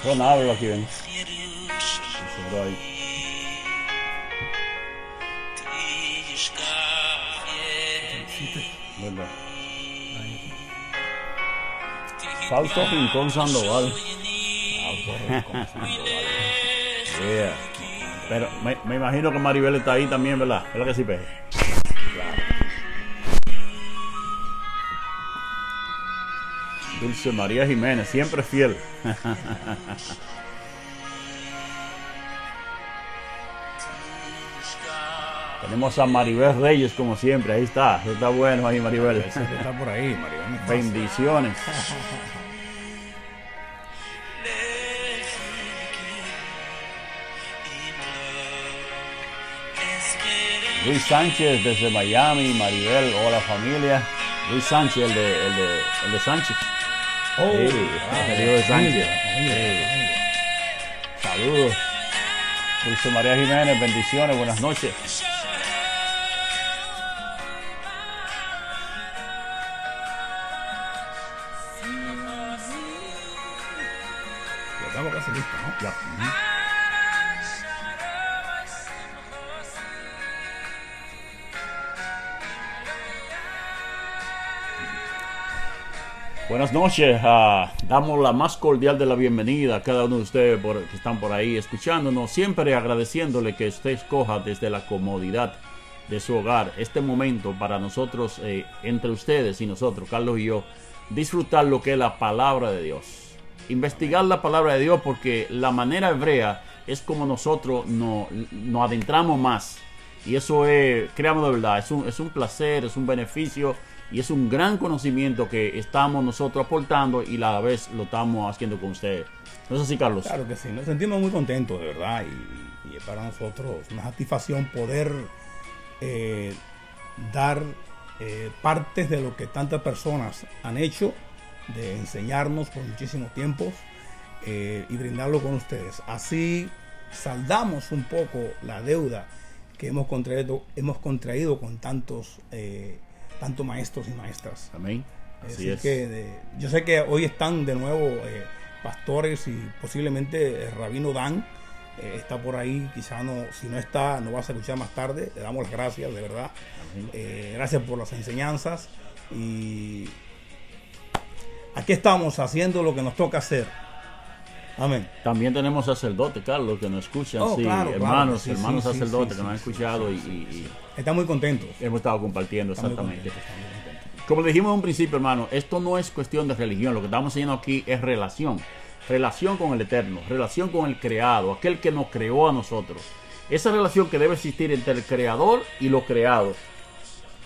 Bueno, hablo aquí, ven. Seguro ahí. ¿Verdad? Fausto Rincón Sandoval. Yeah. Pero me imagino que Maribel está ahí también, ¿verdad? ¿Verdad que sí, Peje? Claro. Dulce María Jiménez, siempre fiel. Tenemos a Maribel Reyes como siempre, ahí está bueno ahí Maribel. Está por ahí, Maribel. Bendiciones. Luis Sánchez desde Miami, Maribel, hola familia. Luis Sánchez, el de Sánchez. Oh, sí, el hijo de Sánchez. Saludos. Dulce María Jiménez, bendiciones, buenas noches. Ya estamos casi listos, ¿no? Ya. Buenas noches, damos la más cordial de la bienvenida a cada uno de ustedes que están por ahí escuchándonos, siempre agradeciéndole que usted escoja desde la comodidad de su hogar este momento para nosotros, entre ustedes y nosotros, Carlos y yo, disfrutar lo que es la palabra de Dios, investigar la palabra de Dios, porque la manera hebrea es como nosotros nos adentramos más, y eso es, créanme de verdad, es un placer, es un beneficio. Y es un gran conocimiento que estamos nosotros aportando y a la vez lo estamos haciendo con ustedes. ¿No es así, Carlos? Claro que sí, nos sentimos muy contentos, de verdad. Y es para nosotros una satisfacción poder dar partes de lo que tantas personas han hecho, de enseñarnos por muchísimos tiempos y brindarlo con ustedes. Así saldamos un poco la deuda que hemos contraído con tantos maestros y maestras. Amén. Así es. Yo sé que hoy están de nuevo pastores y posiblemente Rabino Dan está por ahí, quizá no, si no está, no vas a escuchar más tarde. Le damos las gracias, de verdad. Gracias por las enseñanzas y aquí estamos haciendo lo que nos toca hacer. Amén. También tenemos sacerdotes, Carlos, que nos escuchan, sí, claro, hermanos claro. Sacerdotes que nos han escuchado y están muy contentos. Hemos estado compartiendo, exactamente. Están muy contentos. Como le dijimos en un principio, hermano, esto no es cuestión de religión, lo que estamos enseñando aquí es relación con el Eterno, relación con el Creado, aquel que nos creó a nosotros. Esa relación que debe existir entre el Creador y los creados.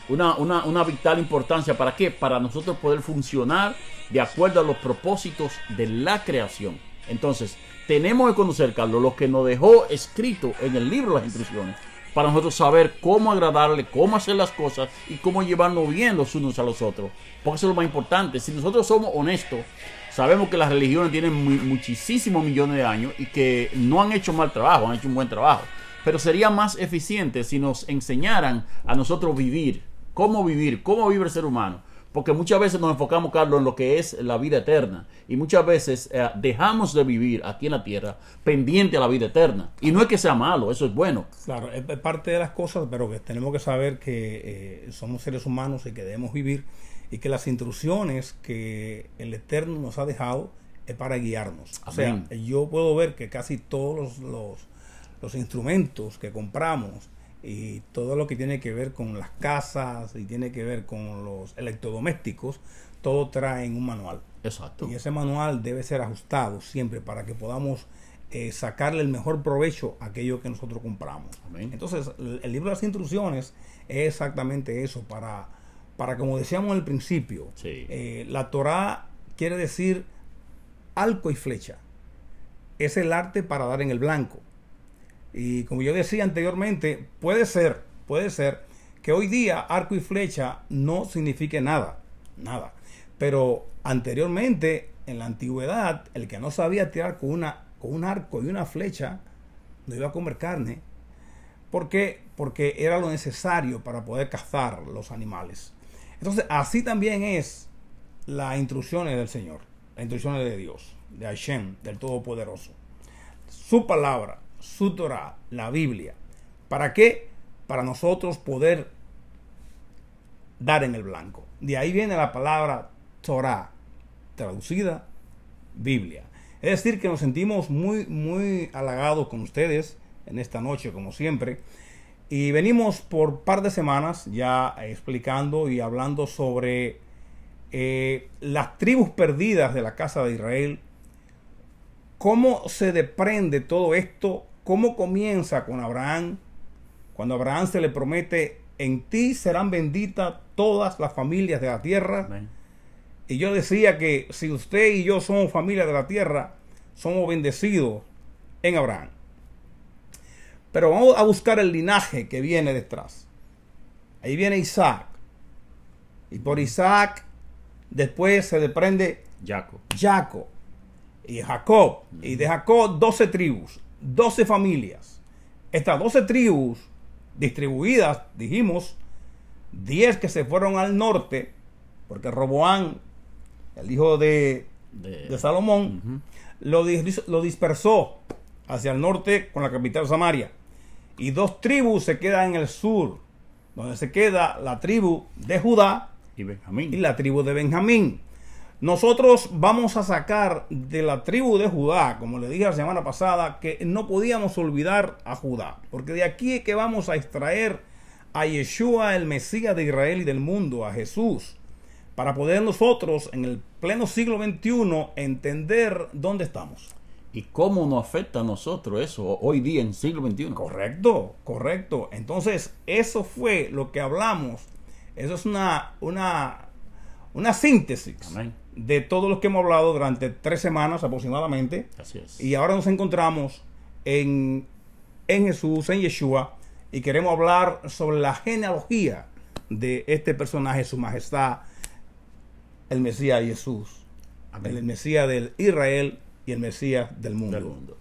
Una vital importancia, ¿para qué? Para nosotros poder funcionar de acuerdo a los propósitos de la creación. Entonces, tenemos que conocer, Carlos, lo que nos dejó escrito en el libro Las Instrucciones, para nosotros saber cómo agradarle, cómo hacer las cosas y cómo llevarnos bien los unos a los otros. Porque eso es lo más importante. Si nosotros somos honestos, sabemos que las religiones tienen muchísimos millones de años y que no han hecho mal trabajo, han hecho un buen trabajo. Pero sería más eficiente si nos enseñaran a nosotros vivir, cómo vivir el ser humano. Porque muchas veces nos enfocamos, Carlos, en lo que es la vida eterna. Y muchas veces dejamos de vivir aquí en la tierra pendiente a la vida eterna. Y no es que sea malo, eso es bueno. Claro, es parte de las cosas, pero que tenemos que saber que somos seres humanos y que debemos vivir. Y que las instrucciones que el Eterno nos ha dejado es para guiarnos. Amén. O sea, yo puedo ver que casi todos los instrumentos que compramos y todo lo que tiene que ver con las casas y tiene que ver con los electrodomésticos, todo trae un manual. Exacto. Y ese manual debe ser ajustado siempre para que podamos sacarle el mejor provecho a aquello que nosotros compramos. Amén. Entonces, el libro de las instrucciones es exactamente eso, para como decíamos al principio, Sí. La Torá quiere decir arco y flecha. Es el arte para dar en el blanco. Y como yo decía anteriormente, puede ser que hoy día arco y flecha no signifique nada. Pero anteriormente, en la antigüedad, el que no sabía tirar con un arco y una flecha, no iba a comer carne. ¿Por qué? Porque era lo necesario para poder cazar los animales. Entonces, así también es las instrucciones del Señor. las instrucciones de Dios, de Hashem, del Todopoderoso. Su palabra, su Torah, la Biblia. ¿Para qué? Para nosotros poder dar en el blanco. De ahí viene la palabra Torah, traducida Biblia. Es decir, que nos sentimos muy, muy halagados con ustedes en esta noche, como siempre. Y venimos por un par de semanas ya explicando y hablando sobre las tribus perdidas de la casa de Israel. Cómo se desprende todo esto, cómo comienza con Abraham, cuando a Abraham se le promete: en ti serán benditas todas las familias de la tierra. Amén. Y yo decía que si usted y yo somos familia de la tierra, somos bendecidos en Abraham. Pero vamos a buscar el linaje que viene detrás. Ahí viene Isaac. Y por Isaac después se desprende Jacob y Jacob. Y de Jacob 12 tribus, 12 familias. Estas 12 tribus distribuidas, dijimos, 10 que se fueron al norte, porque Roboam, el hijo de Salomón, lo dispersó hacia el norte con la capital Samaria. Y 2 tribus se quedan en el sur, donde se queda la tribu de Judá y la tribu de Benjamín. Nosotros vamos a sacar de la tribu de Judá, como le dije la semana pasada, que no podíamos olvidar a Judá, porque de aquí es que vamos a extraer a Yeshua, el Mesías de Israel y del mundo, a Jesús, para poder nosotros en el pleno siglo XXI entender dónde estamos. ¿Y cómo nos afecta a nosotros eso hoy día en el siglo XXI? Correcto, correcto. Entonces, eso fue lo que hablamos. Eso es una síntesis. Amén. De todo lo que hemos hablado durante 3 semanas aproximadamente. Así es. Y ahora nos encontramos en Jesús, en Yeshua, y queremos hablar sobre la genealogía de este personaje, su majestad, el Mesías Jesús. Amén. El Mesías del Israel y el Mesías del mundo.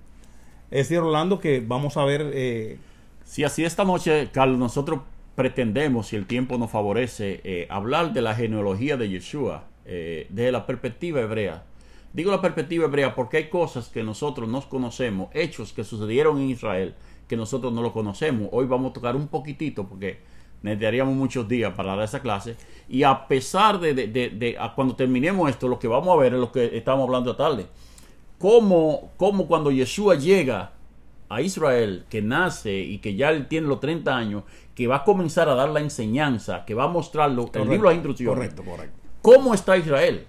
Es decir, Rolando, que vamos a ver... Sí, así esta noche, Carlos, nosotros pretendemos, si el tiempo nos favorece, hablar de la genealogía de Yeshua desde la perspectiva hebrea. Digo la perspectiva hebrea porque hay cosas que nosotros no conocemos, hechos que sucedieron en Israel que nosotros no lo conocemos. Hoy vamos a tocar un poquitito porque necesitaríamos muchos días para dar esa clase. Y a pesar de cuando terminemos esto, lo que vamos a ver es lo que estábamos hablando esta tarde. Cómo cuando Yeshua llega a Israel, que nace y que ya él tiene los 30 años, que va a comenzar a dar la enseñanza, que va a mostrarlo, el libro de las instrucciones. Correcto. ¿Cómo está Israel?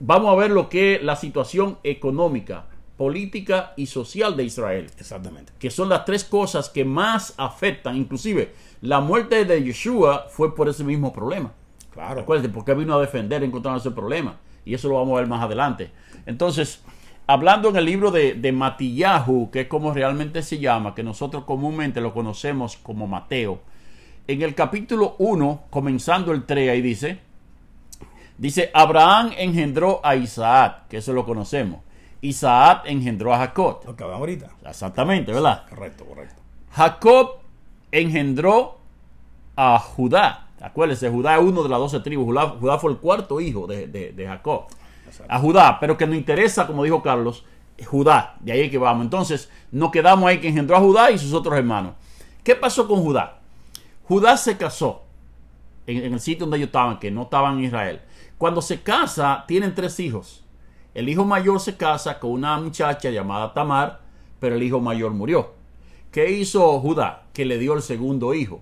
Vamos a ver lo que es la situación económica, política y social de Israel. Exactamente. Que son las 3 cosas que más afectan. Inclusive, la muerte de Yeshua fue por ese mismo problema. Claro. Acuérdense, porque vino a defender encontrando ese problema. Y eso lo vamos a ver más adelante. Entonces, hablando en el libro de Matillahu, que es como realmente se llama, que nosotros comúnmente lo conocemos como Mateo, en el capítulo 1, comenzando el 3, ahí dice, Abraham engendró a Isaac, que eso lo conocemos. Isaac engendró a Jacob. Lo que hablamos ahorita. Exactamente, ¿verdad? Correcto. Jacob engendró a Judá. Acuérdense, Judá es uno de las 12 tribus. Judá fue el 4º hijo de Jacob. Exacto. A Judá, pero que nos interesa, como dijo Carlos, Judá. De ahí es que vamos. Entonces, nos quedamos ahí que engendró a Judá y sus otros hermanos. ¿Qué pasó con Judá? Judá se casó en el sitio donde ellos estaban, que no estaban en Israel. Cuando se casa, tienen 3 hijos. El hijo mayor se casa con una muchacha llamada Tamar, pero el hijo mayor murió. ¿Qué hizo Judá? Que le dio el segundo hijo.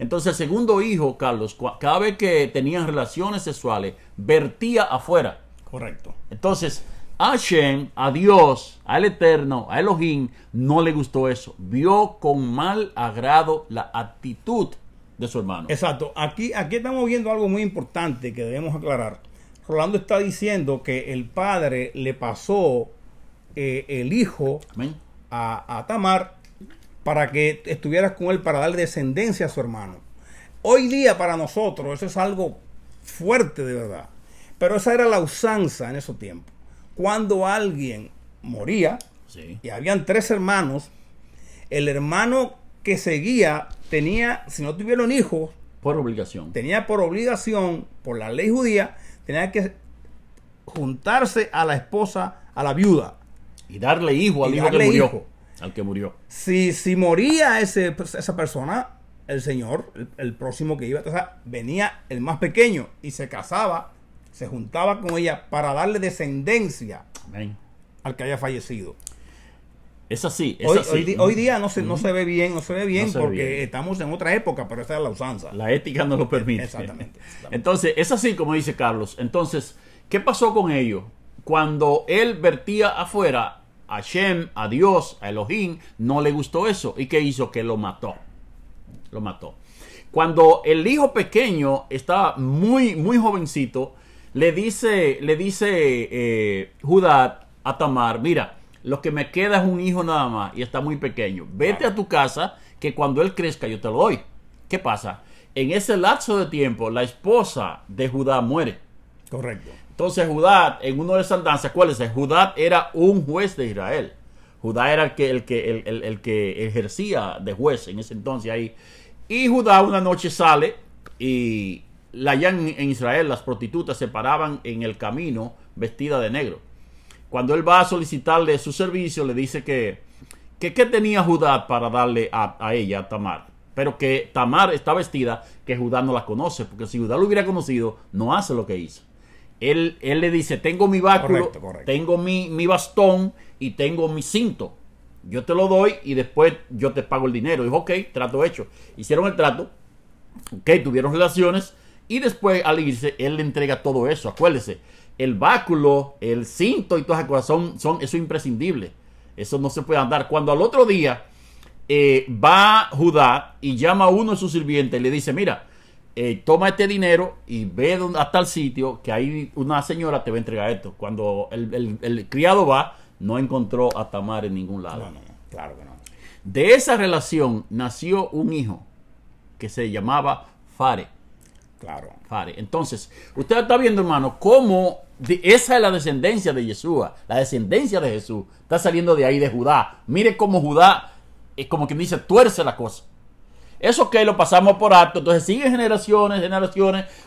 Entonces el segundo hijo, Carlos, cada vez que tenían relaciones sexuales, vertía afuera. Correcto. Entonces, a Hashem, a Dios, al Eterno, a Elohim, no le gustó eso. Vio con mal agrado la actitud de su hermano. Exacto. Aquí estamos viendo algo muy importante que debemos aclarar. Rolando está diciendo que el padre le pasó el hijo a Tamar para que estuvieras con él, para darle descendencia a su hermano. Hoy día para nosotros eso es algo fuerte de verdad. Pero esa era la usanza en esos tiempos. Cuando alguien moría, y habían 3 hermanos, el hermano que seguía tenía, si no tuvieron hijos, por obligación. Tenía por obligación, por la ley judía, tenía que juntarse a la esposa, a la viuda. Y darle hijo al Y hijo que darle murió. hijo. Al que murió. Si moría esa persona, el señor, el próximo que iba, o sea, venía el más pequeño y se casaba, se juntaba con ella para darle descendencia Amén. al que haya fallecido. Es así, es Hoy, así. hoy día no se ve bien, no se ve bien, No se ve porque bien. estamos en otra época, pero esa es la usanza. La ética no lo permite. Exactamente. Entonces, es así como dice Carlos. Entonces, ¿qué pasó con ellos? Cuando él vertía afuera a Shem, a Dios, a Elohim, no le gustó eso. ¿Y qué hizo? Que lo mató. Lo mató. Cuando el hijo pequeño estaba muy, muy jovencito, le dice Judá a Tamar, mira, lo que me queda es un hijo nada más y está muy pequeño. Vete a tu casa, que cuando él crezca yo te lo doy. ¿Qué pasa? En ese lapso de tiempo, la esposa de Judá muere. Correcto. Entonces Judá, en uno de esas danzas, ¿cuál es? Judá era un juez de Israel. Judá era el que ejercía de juez en ese entonces ahí. Y Judá una noche sale y allá en Israel las prostitutas se paraban en el camino vestidas de negro. Cuando él va a solicitarle su servicio, le dice que ¿qué tenía Judá para darle a ella, a Tamar? Pero que Tamar está vestida, que Judá no la conoce, porque si Judá lo hubiera conocido, no hace lo que hizo. Él le dice, tengo mi báculo, Correcto. tengo mi bastón y tengo mi cinto. Yo te lo doy y después yo te pago el dinero. Dijo, ok, trato hecho. Hicieron el trato, ok, tuvieron relaciones y después al irse, él le entrega todo eso. Acuérdese, el báculo, el cinto y todas esas cosas eso es imprescindible. Eso no se puede andar. Cuando al otro día va Judá y llama a uno de sus sirvientes y le dice, mira, toma este dinero y ve a tal sitio que ahí una señora te va a entregar esto. Cuando el criado va, no encontró a Tamar en ningún lado. No, claro que no. De esa relación nació un hijo que se llamaba Fare. Claro. Fare. Entonces, usted está viendo, hermano, cómo esa es la descendencia de Yeshua, la descendencia de Jesús. Está saliendo de ahí, de Judá. Mire cómo Judá, es como quien dice, tuerce la cosa. Eso que lo pasamos por alto, entonces siguen generaciones.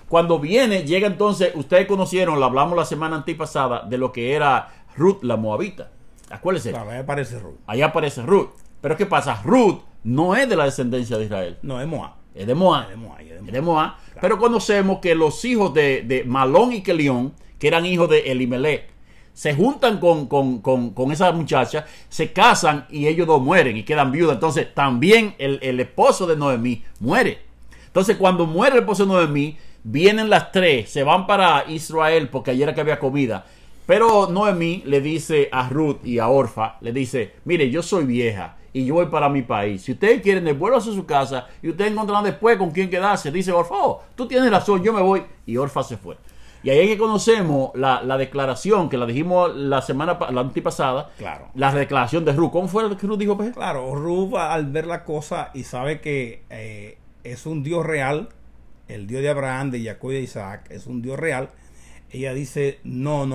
Cuando llega entonces, ustedes conocieron, lo hablamos la semana antipasada, de lo que era Ruth la Moabita. Acuérdense. Claro, ahí aparece Ruth. Allá aparece Ruth. Pero ¿qué pasa? Ruth no es de la descendencia de Israel. No, es Moab. Es de Moab. Es de Moab. Claro. Pero conocemos que los hijos de Malón y Kelión, que eran hijos de Elimelech, se juntan con esa muchacha, se casan y ellos dos mueren y quedan viudas. Entonces también el esposo de Noemí muere. Entonces cuando muere el esposo de Noemí, vienen las tres, se van para Israel porque ayer era que había comida. Pero Noemí le dice a Ruth y a Orfa, le dice, mire, yo soy vieja y yo voy para mi país. Si ustedes quieren, devuélvanse a su casa y ustedes encontrarán después con quién quedarse. Dice Orfa, oh, tú tienes razón, yo me voy. Y Orfa se fue. Y ahí es que conocemos la declaración que la dijimos la antipasada. Claro. La declaración de Ruth. ¿Cómo fue lo que Ruth dijo, Peje? Claro, Ruth al ver la cosa y sabe que es un Dios real, el Dios de Abraham, de Jacob y de Isaac, es un Dios real. Ella dice, no,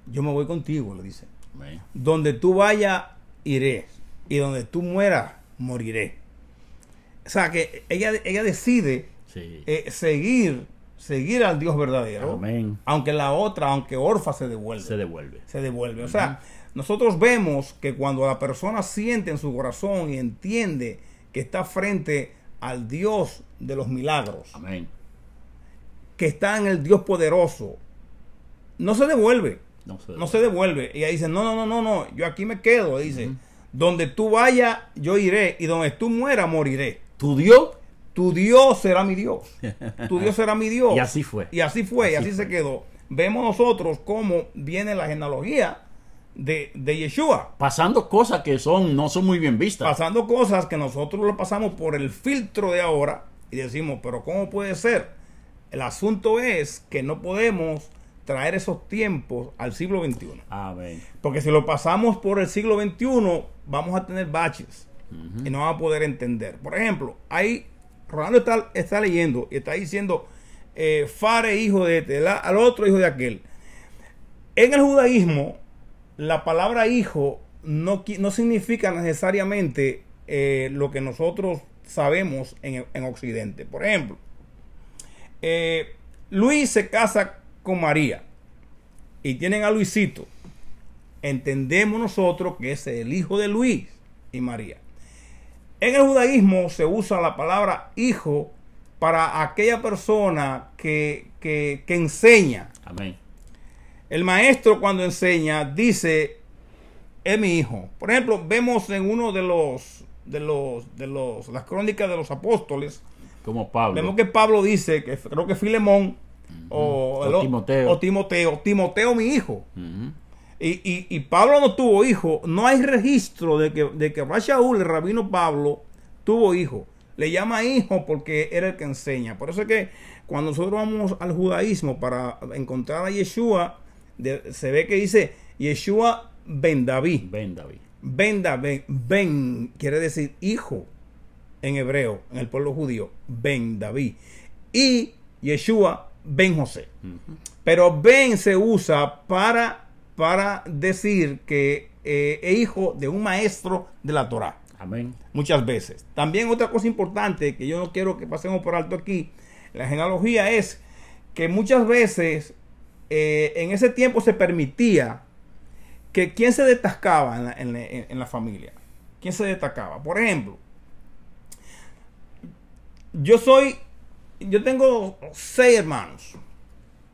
yo me voy contigo, le dice. Bueno. Donde tú vayas, iré. Y donde tú mueras, moriré. O sea, que ella decide Sí. seguir al Dios verdadero. Amén. Aunque aunque Orfa se devuelve. Se devuelve. O sea, nosotros vemos que cuando la persona siente en su corazón y entiende que está frente al Dios de los milagros, Amén. que está en el Dios poderoso, no se devuelve. No se devuelve. Y ella dice, no, yo aquí me quedo. Dice, donde tú vayas, yo iré, y donde tú mueras, moriré. ¿Tu Dios? Tu Dios será mi Dios. Tu Dios será mi Dios. Y así fue. Y así se quedó. Vemos nosotros cómo viene la genealogía de Yeshua. Pasando cosas que no son muy bien vistas. Pasando cosas que nosotros lo pasamos por el filtro de ahora y decimos, pero ¿cómo puede ser? El asunto es que no podemos traer esos tiempos al siglo XXI. Amén. Porque si lo pasamos por el siglo XXI, vamos a tener baches y no vamos a poder entender. Por ejemplo, ahí Rolando está leyendo y está diciendo Fare, hijo de este, al otro hijo de aquel. En el judaísmo, la palabra hijo no significa necesariamente lo que nosotros sabemos en Occidente. Por ejemplo, Luis se casa con María. y tienen a Luisito, entendemos nosotros que es el hijo de Luis y María. En el judaísmo se usa la palabra hijo para aquella persona que enseña. Amén. El maestro cuando enseña dice, es mi hijo. Por ejemplo, vemos en uno de las crónicas de los apóstoles, Como Pablo. vemos que Pablo dice, que creo que Filemón O Timoteo mi hijo. Ujú. Y Pablo no tuvo hijo. No hay registro de que Rashaúl, el rabino Pablo, tuvo hijo. Le llama hijo porque era el que enseña. Por eso es que cuando nosotros vamos al judaísmo para encontrar a Yeshua, se ve que dice Yeshua ben David. Ven, David. Ben quiere decir hijo en hebreo, en el pueblo judío. Ben David. Y Yeshua ben José. Pero Ben se usa para decir que es hijo de un maestro de la Torá. Amén. Muchas veces. También otra cosa importante que yo no quiero que pasemos por alto aquí, la genealogía, es que muchas veces en ese tiempo se permitía que quién se destacaba en la familia. ¿Quién se destacaba? Por ejemplo, yo tengo 6 hermanos.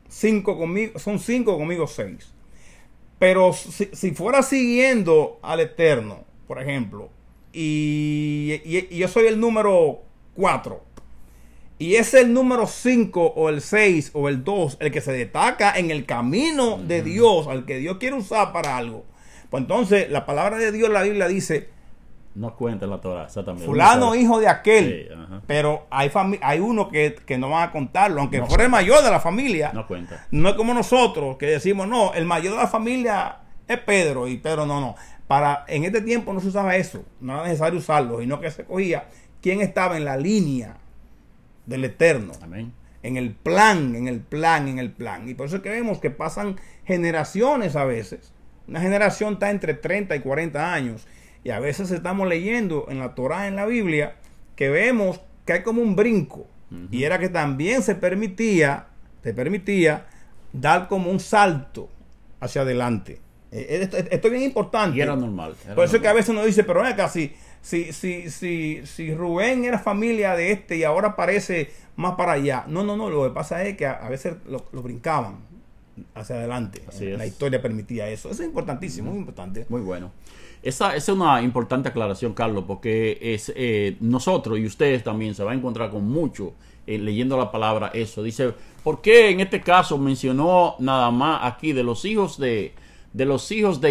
5 conmigo, son 5 conmigo 6. Pero si fuera siguiendo al Eterno, por ejemplo, y yo soy el número 4, y es el número 5 o el 6 o el 2 el que se destaca en el camino de Dios, al que Dios quiere usar para algo, pues entonces la palabra de Dios, la Biblia dice, No cuenta en la Torah, exactamente. fulano hijo de aquel. Sí, ajá. Pero hay uno que no van a contarlo, aunque fuera el mayor de la familia. No cuenta. No es como nosotros que decimos, no, el mayor de la familia es Pedro, y Pedro no. En este tiempo no se usaba eso, no era necesario usarlo, sino que se cogía quién estaba en la línea del Eterno, Amén. en el plan. Y por eso es que vemos que pasan generaciones a veces. Una generación está entre 30 y 40 años. Y a veces estamos leyendo en la Torá, en la Biblia, que vemos que hay como un brinco. Y era que también se permitía dar como un salto hacia adelante. Esto es bien importante. Y era normal. Por eso es que a veces uno dice, pero ven acá, si Rubén era familia de este y ahora parece más para allá. No. Lo que pasa es que a veces lo brincaban hacia adelante. Así es. La historia permitía eso. Eso es importantísimo, muy importante. Muy bueno. Esa es una importante aclaración, Carlos, porque nosotros y ustedes también se van a encontrar con mucho leyendo la palabra eso. Dice, ¿por qué en este caso mencionó nada más aquí de los hijos de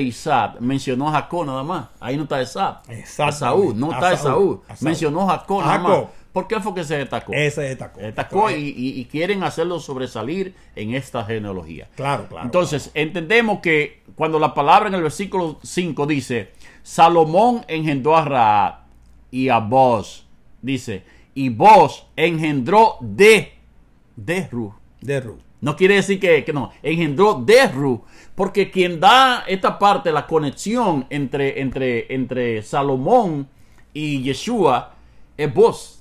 Isaac? Mencionó a Jacob nada más. Ahí no está Esaú. Esaú, no está Esaú. Mencionó a Jacob nada más. ¿Por qué fue que se destacó? Ese destacó. Destacó y quieren hacerlo sobresalir en esta genealogía. Claro. Entonces, entendemos que cuando la palabra en el versículo 5 dice, Salomón engendró a Rahab y a Boz, dice, y Boz engendró de Ruth. De Ruth. No quiere decir que no, engendró de Ruth, porque quien da esta parte, la conexión entre Salomón y Yeshua, es Boz.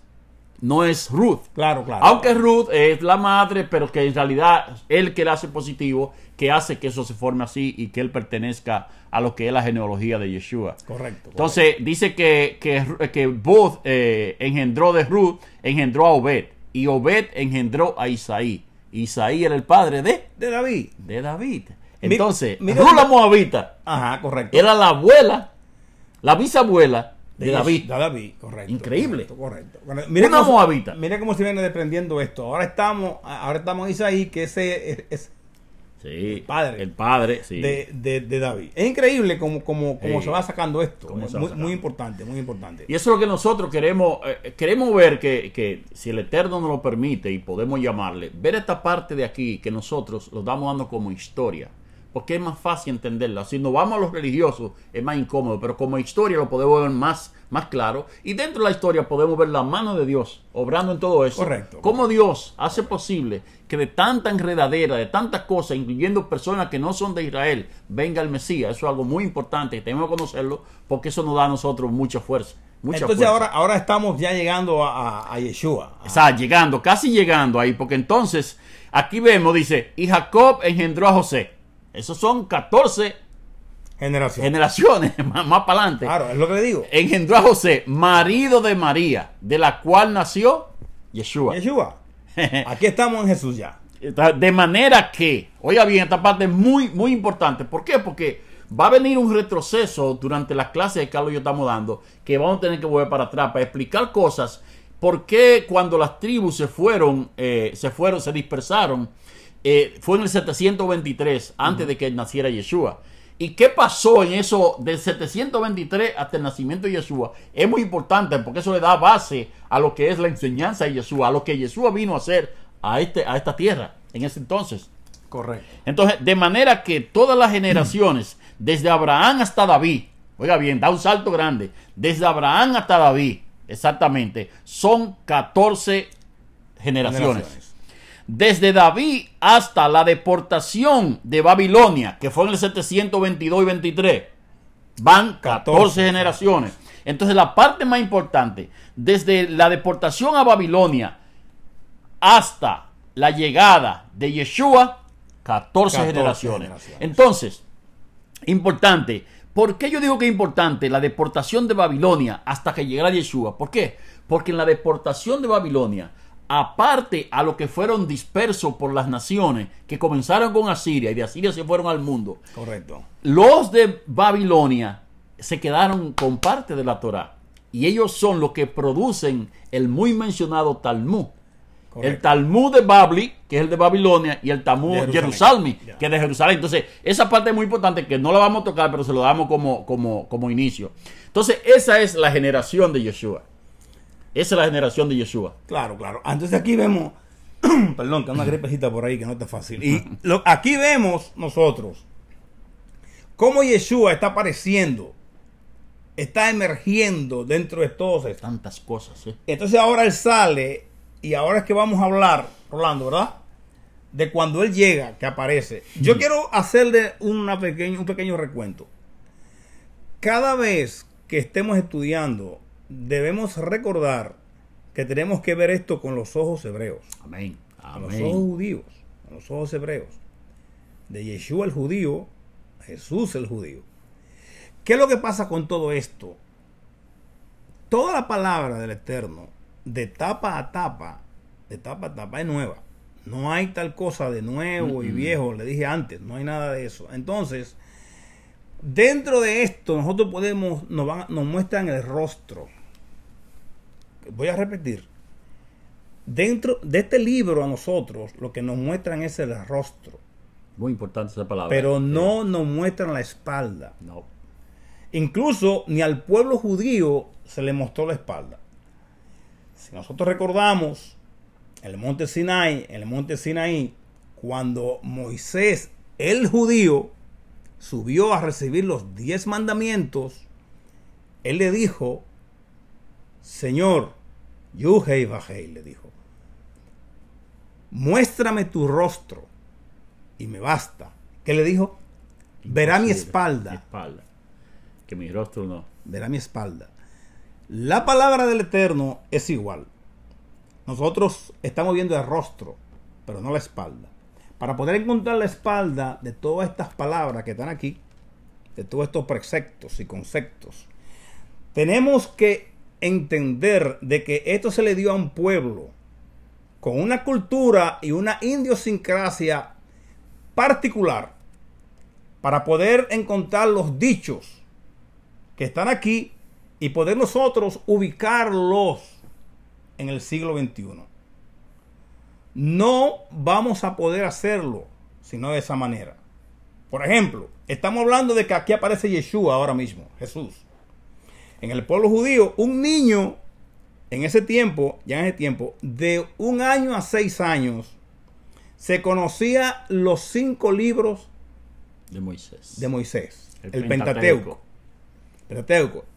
No es Ruth. Claro. Aunque Ruth es la madre, pero que en realidad él que le hace positivo, que hace que eso se forme así y que él pertenezca a lo que es la genealogía de Yeshua. Correcto. Entonces dice que Boz engendró de Ruth, engendró a Obed. Y Obed engendró a Isaí. Isaí era el padre de David. Entonces, Mira, Ruth la Moabita Ajá, correcto. era la abuela, la bisabuela de David. De David, correcto. Increíble. Correcto. Una moabita. Mira cómo se viene desprendiendo esto. Ahora estamos en Isaí, que ese es Sí, el padre sí. de David. Es increíble cómo Sí. se va sacando esto. Cómo Es se va sacando. muy importante, muy importante. Y eso es lo que nosotros queremos ver que si el Eterno nos lo permite y podemos llamarle, ver esta parte de aquí que nosotros lo estamos dando como historia, porque es más fácil entenderla. Si nos vamos a los religiosos es más incómodo, pero como historia lo podemos ver más claro, y dentro de la historia podemos ver la mano de Dios obrando en todo eso. Correcto. Cómo Dios hace posible que de tanta enredadera, de tantas cosas, incluyendo personas que no son de Israel, venga el Mesías. Eso es algo muy importante, tenemos que conocerlo, porque eso nos da a nosotros mucha fuerza. Entonces ahora estamos ya llegando a Yeshua. O sea, casi llegando ahí, porque entonces aquí vemos, dice, y Jacob engendró a José. Esos son 14 generaciones más para adelante. Claro, es lo que le digo. Engendró a José, marido de María, de la cual nació Yeshua. Yeshua. Aquí estamos en Jesús ya. De manera que, oiga bien, esta parte es muy, muy importante. ¿Por qué? Porque va a venir un retroceso durante las clases que Carlos y yo estamos dando, que vamos a tener que volver para atrás para explicar cosas. ¿Por qué cuando las tribus se dispersaron, fue en el 723, antes de que naciera Yeshua? ¿Y qué pasó en eso del 723 hasta el nacimiento de Yeshua? Es muy importante porque eso le da base a lo que es la enseñanza de Yeshua, a lo que Yeshua vino a hacer a esta tierra en ese entonces. Correcto. Entonces, de manera que todas las generaciones, desde Abraham hasta David, oiga bien, da un salto grande, desde Abraham hasta David, exactamente, son 14 generaciones. Desde David hasta la deportación de Babilonia, que fue en el 722 y 23, van 14 generaciones. Entonces, la parte más importante, desde la deportación a Babilonia hasta la llegada de Yeshua, 14 generaciones. Entonces, importante. ¿Por qué yo digo que es importante la deportación de Babilonia hasta que llegara Yeshua? ¿Por qué? Porque en la deportación de Babilonia, aparte a lo que fueron dispersos por las naciones que comenzaron con Asiria y de Asiria se fueron al mundo. Correcto. Los de Babilonia se quedaron con parte de la Torá. Y ellos son los que producen el muy mencionado Talmud. Correcto. El Talmud de Babli, que es el de Babilonia, y el Talmud de Jerusalén, que es de Jerusalén. Entonces, esa parte es muy importante, que no la vamos a tocar, pero se lo damos como inicio. Entonces, esa es la generación de Yeshua. Esa es la generación de Yeshua. Claro, claro. Entonces aquí vemos, perdón, que hay una gripecita por ahí que no está fácil. Y aquí vemos nosotros cómo Yeshua está apareciendo, está emergiendo dentro de todos estos. Tantas cosas, ¿eh? Entonces ahora él sale. Y ahora es que vamos a hablar, Rolando, ¿verdad? De cuando él llega, que aparece. Yo quiero hacerle un pequeño recuento. Cada vez que estemos estudiando, debemos recordar que tenemos que ver esto con los ojos hebreos. Amén. Con los ojos judíos, con los ojos hebreos. De Yeshua el judío, a Jesús el judío. ¿Qué es lo que pasa con todo esto? Toda la palabra del Eterno, de tapa a tapa es nueva. No hay tal cosa de nuevo y viejo, le dije antes, no hay nada de eso. Entonces, dentro de esto, nosotros nos muestran el rostro. Voy a repetir. Dentro de este libro a nosotros, lo que nos muestran es el rostro. Muy importante esa palabra. Pero no nos muestran la espalda. No. Incluso ni al pueblo judío se le mostró la espalda. Si nosotros recordamos en el monte Sinaí, cuando Moisés, el judío, subió a recibir los 10 mandamientos, él le dijo, Señor, Yuhei Bajei, le dijo, muéstrame tu rostro y me basta. ¿Qué le dijo? Verá mi espalda. Que mi rostro no. Verá mi espalda. La palabra del Eterno es igual. Nosotros estamos viendo el rostro, pero no la espalda. Para poder encontrar la espalda de todas estas palabras que están aquí, de todos estos preceptos y conceptos, tenemos que entender de que esto se le dio a un pueblo con una cultura y una idiosincrasia particular para poder encontrar los dichos que están aquí y poder nosotros ubicarlos en el siglo XXI. No vamos a poder hacerlo sino de esa manera. Por ejemplo, estamos hablando de que aquí aparece Yeshua ahora mismo, Jesús. En el pueblo judío, un niño en ese tiempo, de 1 año a 6 años, se conocía los 5 libros de Moisés. El Pentateuco.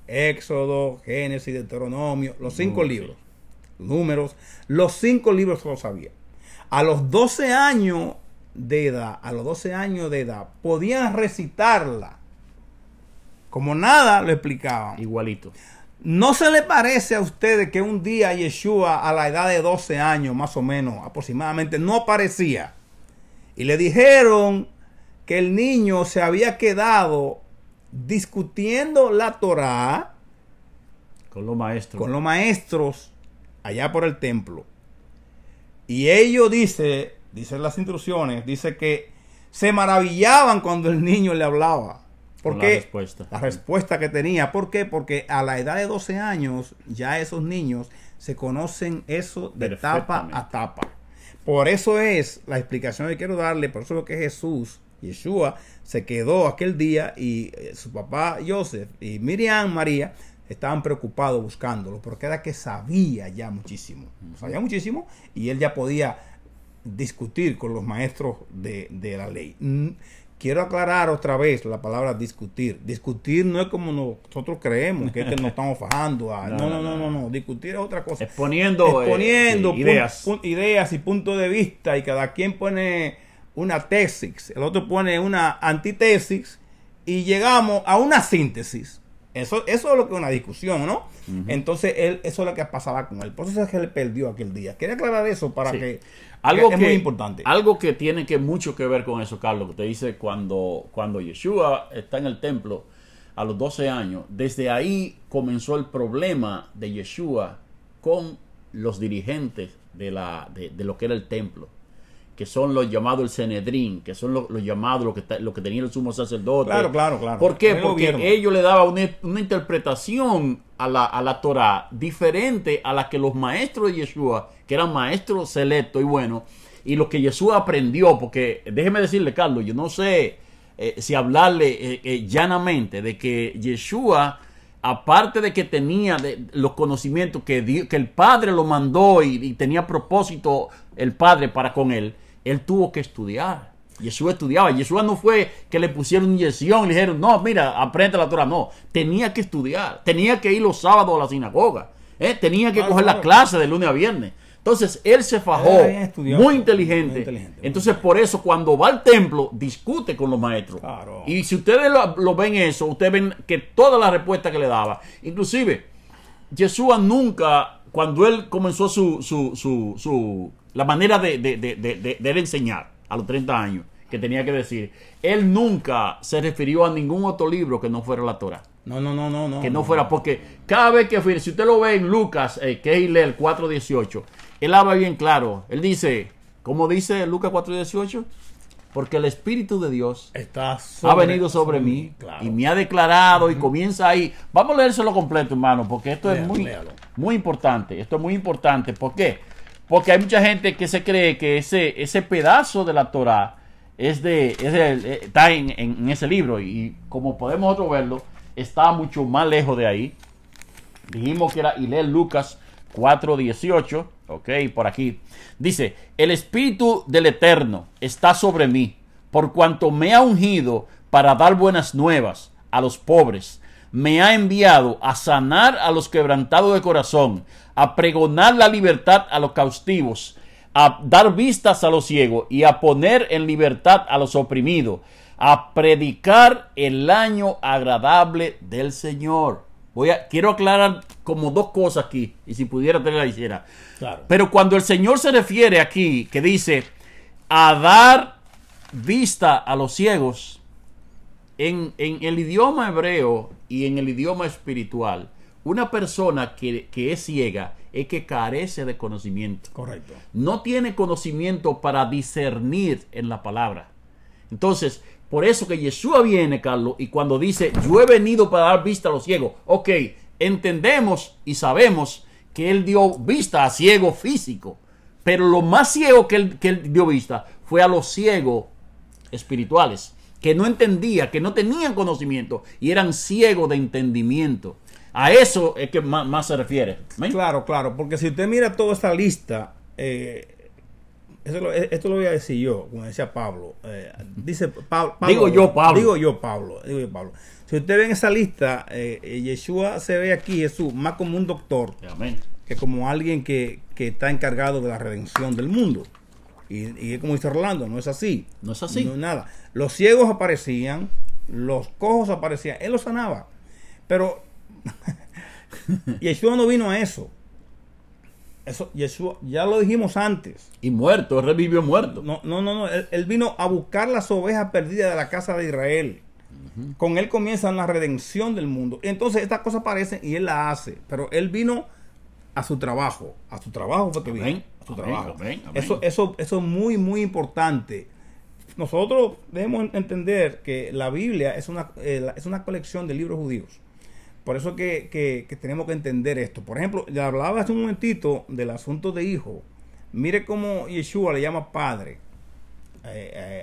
Éxodo, Génesis, Deuteronomio, los 5 libros. Números, los 5 libros lo sabía. A los 12 años de edad, podían recitarla. Como nada lo explicaban. Igualito. ¿No se le parece a ustedes que un día Yeshua, a la edad de 12 años, más o menos, aproximadamente, no aparecía? Y le dijeron que el niño se había quedado discutiendo la Torá con los maestros. Con los maestros allá por el templo. Y ellos dicen las instrucciones, dice que se maravillaban cuando el niño le hablaba. ¿Por qué? La respuesta que tenía. ¿Por qué? Porque a la edad de 12 años ya esos niños se conocen eso de tapa a tapa. Por eso es la explicación que quiero darle, por eso es que Jesús, Yeshua, se quedó aquel día y su papá Joseph y Miriam, María, estaban preocupados buscándolo, porque era que sabía ya muchísimo. Sabía muchísimo y él ya podía discutir con los maestros de la ley. Quiero aclarar otra vez la palabra discutir. Discutir no es como nosotros creemos, que es que nos estamos fajando. No. Discutir es otra cosa. Exponiendo ideas y puntos de vista, y cada quien pone una tesis, el otro pone una antítesis y llegamos a una síntesis. Eso es lo que es una discusión, ¿no? Entonces, eso es lo que pasaba con él. Por eso es que él perdió aquel día. Quería aclarar eso para que... es muy importante. Algo que tiene mucho que ver con eso, Carlos, que te dice cuando Yeshua está en el templo a los 12 años, desde ahí comenzó el problema de Yeshua con los dirigentes de lo que era el templo, que son los llamados el Sanedrín, que son los llamados lo que tenía el sumo sacerdote. Claro. ¿Por qué? Porque ellos le daban una interpretación a la Torá diferente a la que los maestros de Yeshua, que eran maestros selectos y buenos, y lo que Yeshua aprendió, porque déjeme decirle, Carlos, yo no sé si hablarle llanamente de que Yeshua, aparte de que tenía los conocimientos que el Padre lo mandó y tenía propósito el Padre para con él tuvo que estudiar. Yeshua estudiaba. Yeshua no fue que le pusieron inyección y le dijeron, no, mira, aprende la Torah. No, tenía que estudiar. Tenía que ir los sábados a la sinagoga. Tenía que coger la clase de lunes a viernes. Entonces, él se fajó muy inteligente. Entonces, por eso, cuando va al templo, discute con los maestros. Claro. Y si ustedes lo ven eso, ustedes ven que todas las respuestas que le daba, inclusive, Yeshua nunca, cuando él comenzó la manera de él enseñar a los 30 años, que tenía que decir, él nunca se refirió a ningún otro libro que no fuera la Torah. No. Que no fuera, porque cada vez que, si usted lo ve en Lucas, que es el 4:18, él habla bien claro. Él dice, ¿cómo dice Lucas 4:18? Porque el Espíritu de Dios ha venido sobre mí, claro, y me ha declarado, y comienza ahí. Vamos a leérselo completo, hermano, porque esto es muy importante. Esto es muy importante. ¿Por qué? Porque hay mucha gente que se cree que ese pedazo de la Torah está en ese libro, y como podemos nosotros verlo, está mucho más lejos de ahí. Dijimos que era, y leer Lucas 4:18, ok, por aquí. Dice, el Espíritu del Eterno está sobre mí, por cuanto me ha ungido para dar buenas nuevas a los pobres. Me ha enviado a sanar a los quebrantados de corazón, a pregonar la libertad a los cautivos, a dar vistas a los ciegos y a poner en libertad a los oprimidos, a predicar el año agradable del Señor. Quiero aclarar como dos cosas aquí, y si pudiera te la hiciera. Claro. Pero cuando el Señor se refiere aquí, que dice a dar vista a los ciegos, en el idioma hebreo y en el idioma espiritual, una persona que es ciega es que carece de conocimiento. Correcto. No tiene conocimiento para discernir en la palabra. Entonces, por eso que Yeshua viene, Carlos, y cuando dice, yo he venido para dar vista a los ciegos, ok, entendemos y sabemos que él dio vista a ciegos físicos, pero lo más ciego que él dio vista fue a los ciegos espirituales, que no entendían, que no tenían conocimiento y eran ciegos de entendimiento. A eso es que más se refiere. ¿Ven? Claro, porque si usted mira toda esta lista, esto lo voy a decir yo, como decía Pablo. Dice Pablo. Digo yo, Pablo. Si usted ve en esa lista, Yeshua se ve aquí, Jesús, más como un doctor. Amén. Que como alguien que está encargado de la redención del mundo. Y es como dice Orlando, no es así. No es así. No es nada. Los ciegos aparecían, los cojos aparecían, él los sanaba. Pero Yeshua no vino a eso. Eso, Yeshua, ya lo dijimos antes. Y muerto, él revivió muerto. No. Él vino a buscar las ovejas perdidas de la casa de Israel. Con él comienza la redención del mundo. Entonces estas cosas aparecen y él la hace. Pero él vino a su trabajo. A su trabajo fue que vino. A su trabajo. Eso es muy, muy importante. Nosotros debemos entender que la Biblia es una colección de libros judíos. Por eso que tenemos que entender esto. Por ejemplo, ya hablaba hace un momentito del asunto de hijo. Mire cómo Yeshua le llama padre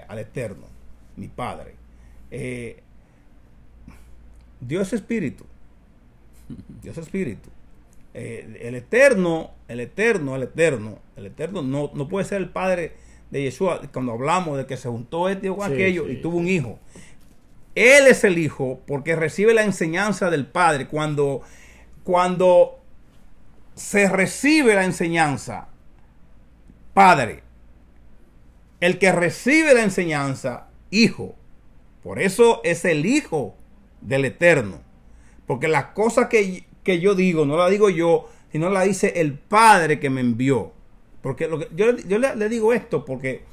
al Eterno, mi padre. Dios es espíritu. Dios es espíritu. El eterno no puede ser el padre de Yeshua. Cuando hablamos de que se juntó este o aquello y tuvo un hijo, él es el hijo porque recibe la enseñanza del padre. Cuando se recibe la enseñanza, padre, el que recibe la enseñanza, hijo. Por eso es el hijo del Eterno. Porque las cosas que yo digo, no las digo yo, sino la dice el Padre que me envió. Porque yo le digo esto porque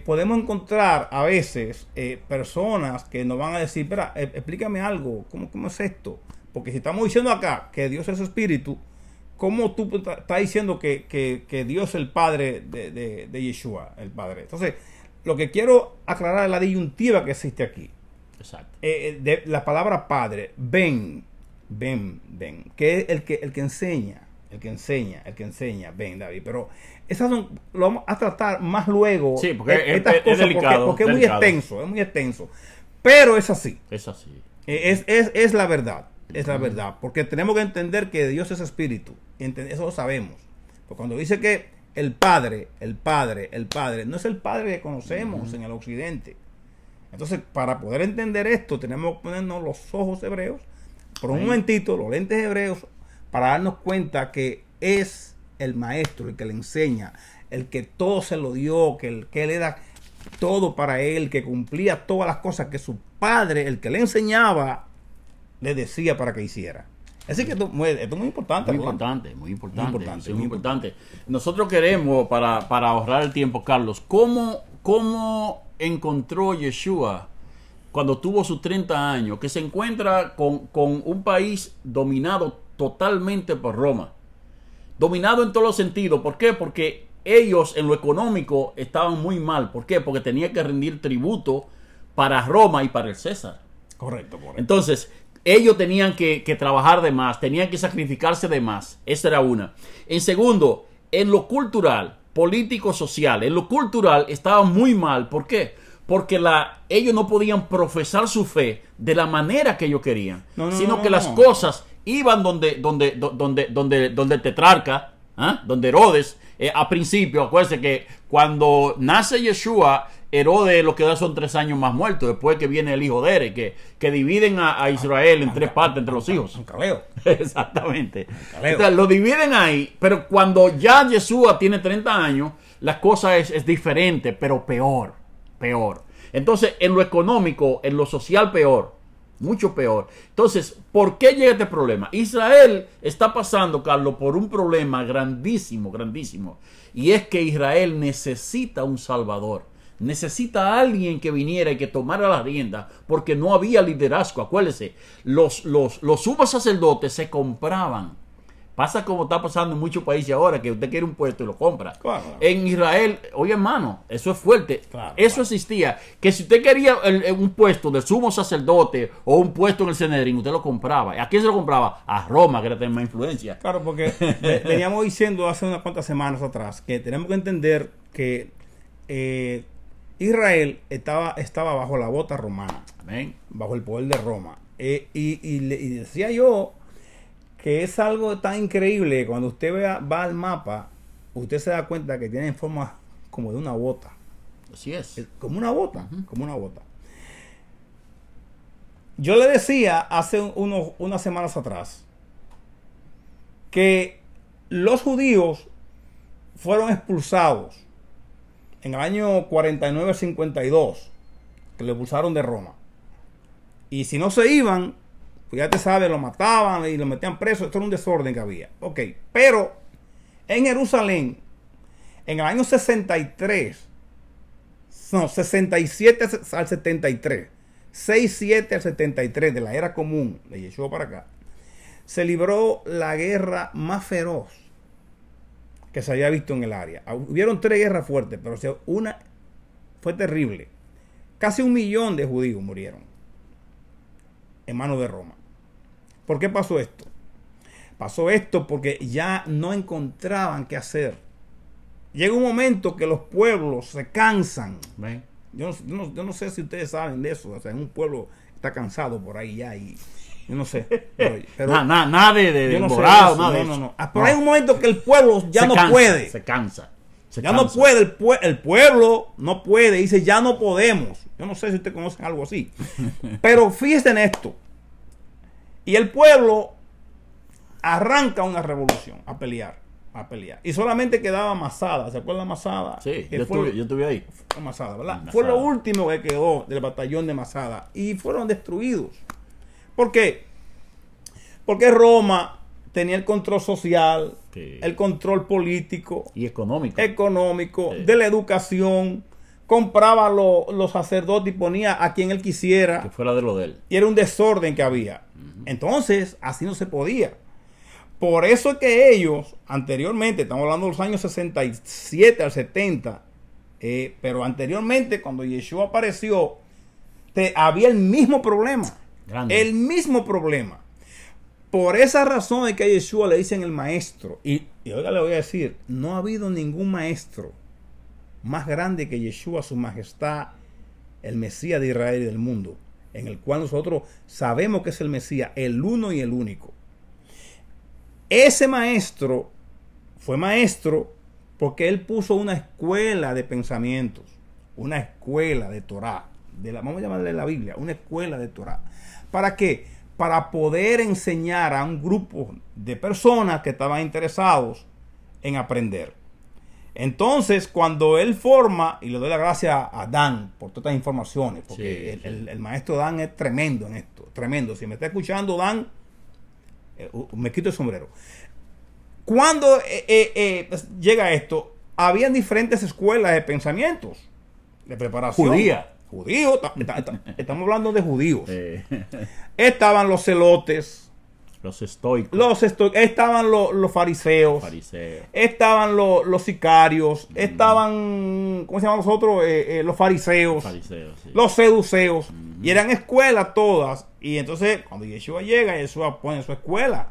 podemos encontrar a veces personas que nos van a decir, espera, explícame algo, ¿cómo es esto? Porque si estamos diciendo acá que Dios es espíritu, ¿cómo tú estás diciendo que Dios es el Padre de Yeshua, el Padre? Entonces, lo que quiero aclarar es la disyuntiva que existe aquí. Exacto. De la palabra padre, ven, que es el que enseña, ven, David. Pero esas lo vamos a tratar más luego. Sí, porque es delicado. Porque es muy extenso. Pero es así. Es así. Es la verdad. Es la verdad. Porque tenemos que entender que Dios es espíritu. Eso lo sabemos. Porque cuando dice que el Padre, no es el Padre que conocemos en el occidente. Entonces, para poder entender esto, tenemos que ponernos los ojos hebreos, por un momentito, los lentes hebreos, para darnos cuenta que es el maestro el que le enseña, el que todo se lo dio, que él era todo para él, que cumplía todas las cosas que su padre, el que le enseñaba, le decía para que hiciera. Así que esto es muy importante. Muy importante. Nosotros queremos, para ahorrar el tiempo, Carlos, ¿cómo encontró Yeshua cuando tuvo sus 30 años, que se encuentra con un país dominado totalmente por Roma? Dominado en todos los sentidos. ¿Por qué? Porque ellos en lo económico estaban muy mal. ¿Por qué? Porque tenían que rendir tributo para Roma y para el César. Correcto. Entonces, ellos tenían que trabajar de más, tenían que sacrificarse de más. Esa era una. En segundo, en lo cultural, político, social, en lo cultural estaba muy mal. ¿Por qué? Porque ellos no podían profesar su fe de la manera que ellos querían, sino que las cosas iban donde el tetrarca, donde Herodes, a principio, acuérdense que cuando nace Yeshua, Herodes lo que da son 3 años más muerto, después que viene el hijo de Ere, que dividen a Israel en 3 partes entre los hijos. Un caleo. Exactamente. Entonces, lo dividen ahí, pero cuando ya Yeshua tiene 30 años, la cosa es diferente, pero peor. Entonces, en lo económico, en lo social, peor. Mucho peor. Entonces, ¿por qué llega este problema? Israel está pasando, Carlos, por un problema grandísimo. Y es que Israel necesita un salvador. Necesita a alguien que viniera y que tomara la rienda, porque no había liderazgo. Acuérdese, los sumos sacerdotes se compraban. Pasa como está pasando en muchos países ahora, que usted quiere un puesto y lo compra. Claro. En Israel, oye hermano, eso es fuerte. Eso existía. Que si usted quería un puesto de sumo sacerdote o un puesto en el Sanedrín, usted lo compraba. ¿A quién se lo compraba? A Roma, que era tener más influencia. Claro, porque veníamos diciendo hace unas cuantas semanas atrás que tenemos que entender que Israel estaba bajo la bota romana. Amén. Bajo el poder de Roma. Y decía yo que es algo tan increíble. Cuando usted va al mapa, usted se da cuenta que tiene forma como de una bota. Así es. Como una bota. Como una bota. Yo le decía hace unas semanas atrás que los judíos fueron expulsados en el año 49-52, que lo expulsaron de Roma. Y si no se iban, pues ya te sabes, lo mataban y lo metían preso. Esto era un desorden que había. Ok, pero En Jerusalén, en el año 63, no, 67 al 73, 67 al 73 de la era común de Yeshua para acá, se libró la guerra más feroz que se había visto en el área. Hubieron 3 guerras fuertes, pero una fue terrible. Casi 1 millón de judíos murieron en manos de Roma. ¿Por qué pasó esto? Pasó esto porque ya no encontraban qué hacer. Llega un momento que los pueblos se cansan. Yo no sé si ustedes saben de eso. O sea, un pueblo está cansado por ahí ya y yo no sé. Pero nada de no morado, sé nada de no, eso. no. Pero hay un momento que el pueblo ya no puede. Se cansa. Ya no puede. El pueblo no puede. Dice, ya no podemos. Yo no sé si ustedes conocen algo así. Pero fíjense en esto. Y el pueblo arranca una revolución a pelear. Y solamente quedaba Masada. ¿Se acuerdan de Masada? Sí, yo estuve ahí. Masada, ¿verdad? Masada. Fue lo último que quedó del batallón de Masada. Y fueron destruidos. ¿Por qué? Porque Roma tenía el control social, sí, el control político y económico sí, de la educación. Compraba los sacerdotes y ponía a quien él quisiera. Que fuera de lo de él. Y era un desorden que había. Entonces, así no se podía. Por eso es que ellos, anteriormente, estamos hablando de los años 67 al 70, pero anteriormente, cuando Yeshua apareció, había el mismo problema. Grande. El mismo problema. Por esa razón es que a Yeshua le dicen el maestro. Y oiga, le voy a decir, no ha habido ningún maestro más grande que Yeshua, su majestad, el Mesías de Israel y del mundo, en el cual nosotros sabemos que es el Mesías, el uno y el único. Ese maestro fue maestro porque él puso una escuela de pensamientos, una escuela de Torah, vamos a llamarle la Biblia, una escuela de Torah. ¿Para qué? Para poder enseñar a un grupo de personas que estaban interesados en aprender. Entonces, cuando él forma, y le doy la gracia a Dan por todas estas informaciones, porque sí, el maestro Dan es tremendo en esto, tremendo. Si me está escuchando, Dan, me quito el sombrero. Cuando llega esto, habían diferentes escuelas de pensamientos, de preparación. Judíos, estamos hablando de judíos. Estaban los celotes. Los estoicos. Estaban los fariseos. Estaban los sicarios. Estaban, ¿cómo se llaman los otros? Los fariseos. Sí. Los seduceos. Y eran escuelas todas. Y entonces, cuando Yeshua llega, Yeshua pone su escuela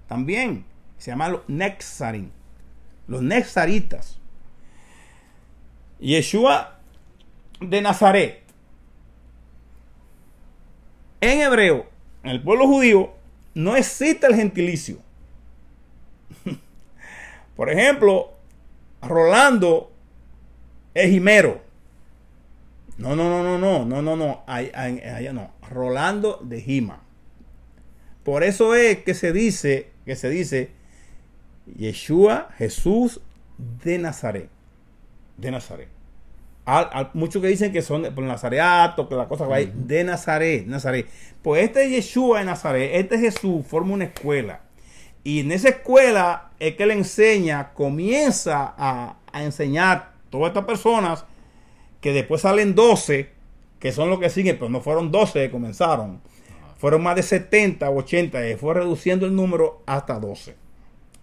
también. Se llama los Nexarim. Los Nexaritas. Yeshua de Nazaret. En hebreo, en el pueblo judío, no existe el gentilicio. Por ejemplo, Rolando es Jimero. No. Allá no. Rolando de Jima. Por eso es que se dice Yeshua, Jesús de Nazaret. De Nazaret. Muchos que dicen que son por Nazareato, que la cosa va ahí, de Nazaret. Pues este Yeshua de Nazaret, este Jesús forma una escuela. Y en esa escuela es que él enseña, comienza a enseñar a todas estas personas, que después salen 12, que son los que siguen, pero no fueron 12 que comenzaron. Fueron más de 70 o 80, y fue reduciendo el número hasta 12.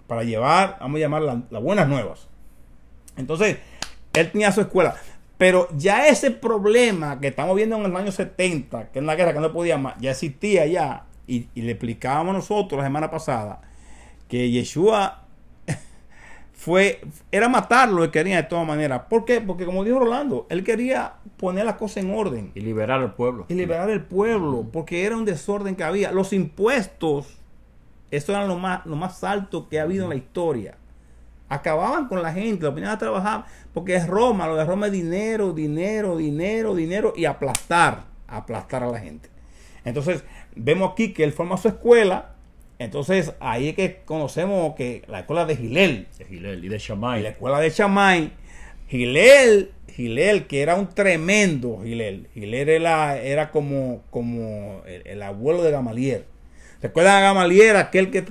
Para llevar, vamos a llamar las buenas nuevas. Entonces, él tenía su escuela. Pero ya ese problema que estamos viendo en los años 70, que es la guerra que no podía más, ya existía ya. Y le explicábamos nosotros la semana pasada que Yeshua era matarlo, él quería de todas maneras. ¿Por qué? Porque como dijo Rolando, él quería poner las cosas en orden. Y liberar al pueblo. Porque era un desorden que había. Los impuestos, eso era lo más alto que ha habido en la historia. Acababan con la gente, lo ponían a trabajar, porque es Roma, lo de Roma es dinero, y aplastar a la gente. Entonces, vemos aquí que él forma su escuela. Entonces, ahí es que conocemos que la escuela de Gilel. Y de Shammai. La escuela de Shammai. Gilel, que era un tremendo Gilel. Gilel era como el abuelo de Gamaliel. Recuerdan a Gamaliel, aquel que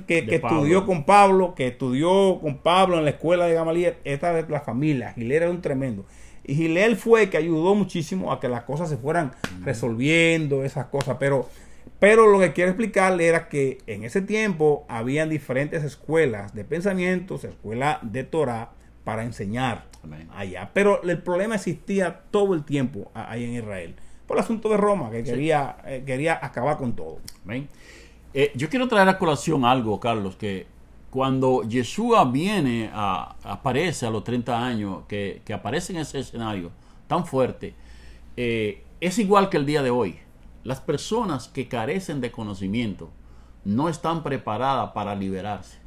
Pablo. estudió con Pablo, que estudió con Pablo en la escuela de Gamaliel. Esta es la familia. Gilel era un tremendo. Y Gilel fue el que ayudó muchísimo a que las cosas se fueran resolviendo, esas cosas. Pero lo que quiero explicarle era que en ese tiempo habían diferentes escuelas de pensamientos, escuela de Torah, para enseñar Amén. allá. Pero el problema existía todo el tiempo ahí en Israel. Por el asunto de Roma, que quería acabar con todo. Amén. Yo quiero traer a colación algo, Carlos, que cuando Yeshua aparece a los 30 años, que aparece en ese escenario tan fuerte, es igual que el día de hoy. Las personas que carecen de conocimiento no están preparadas para liberarse.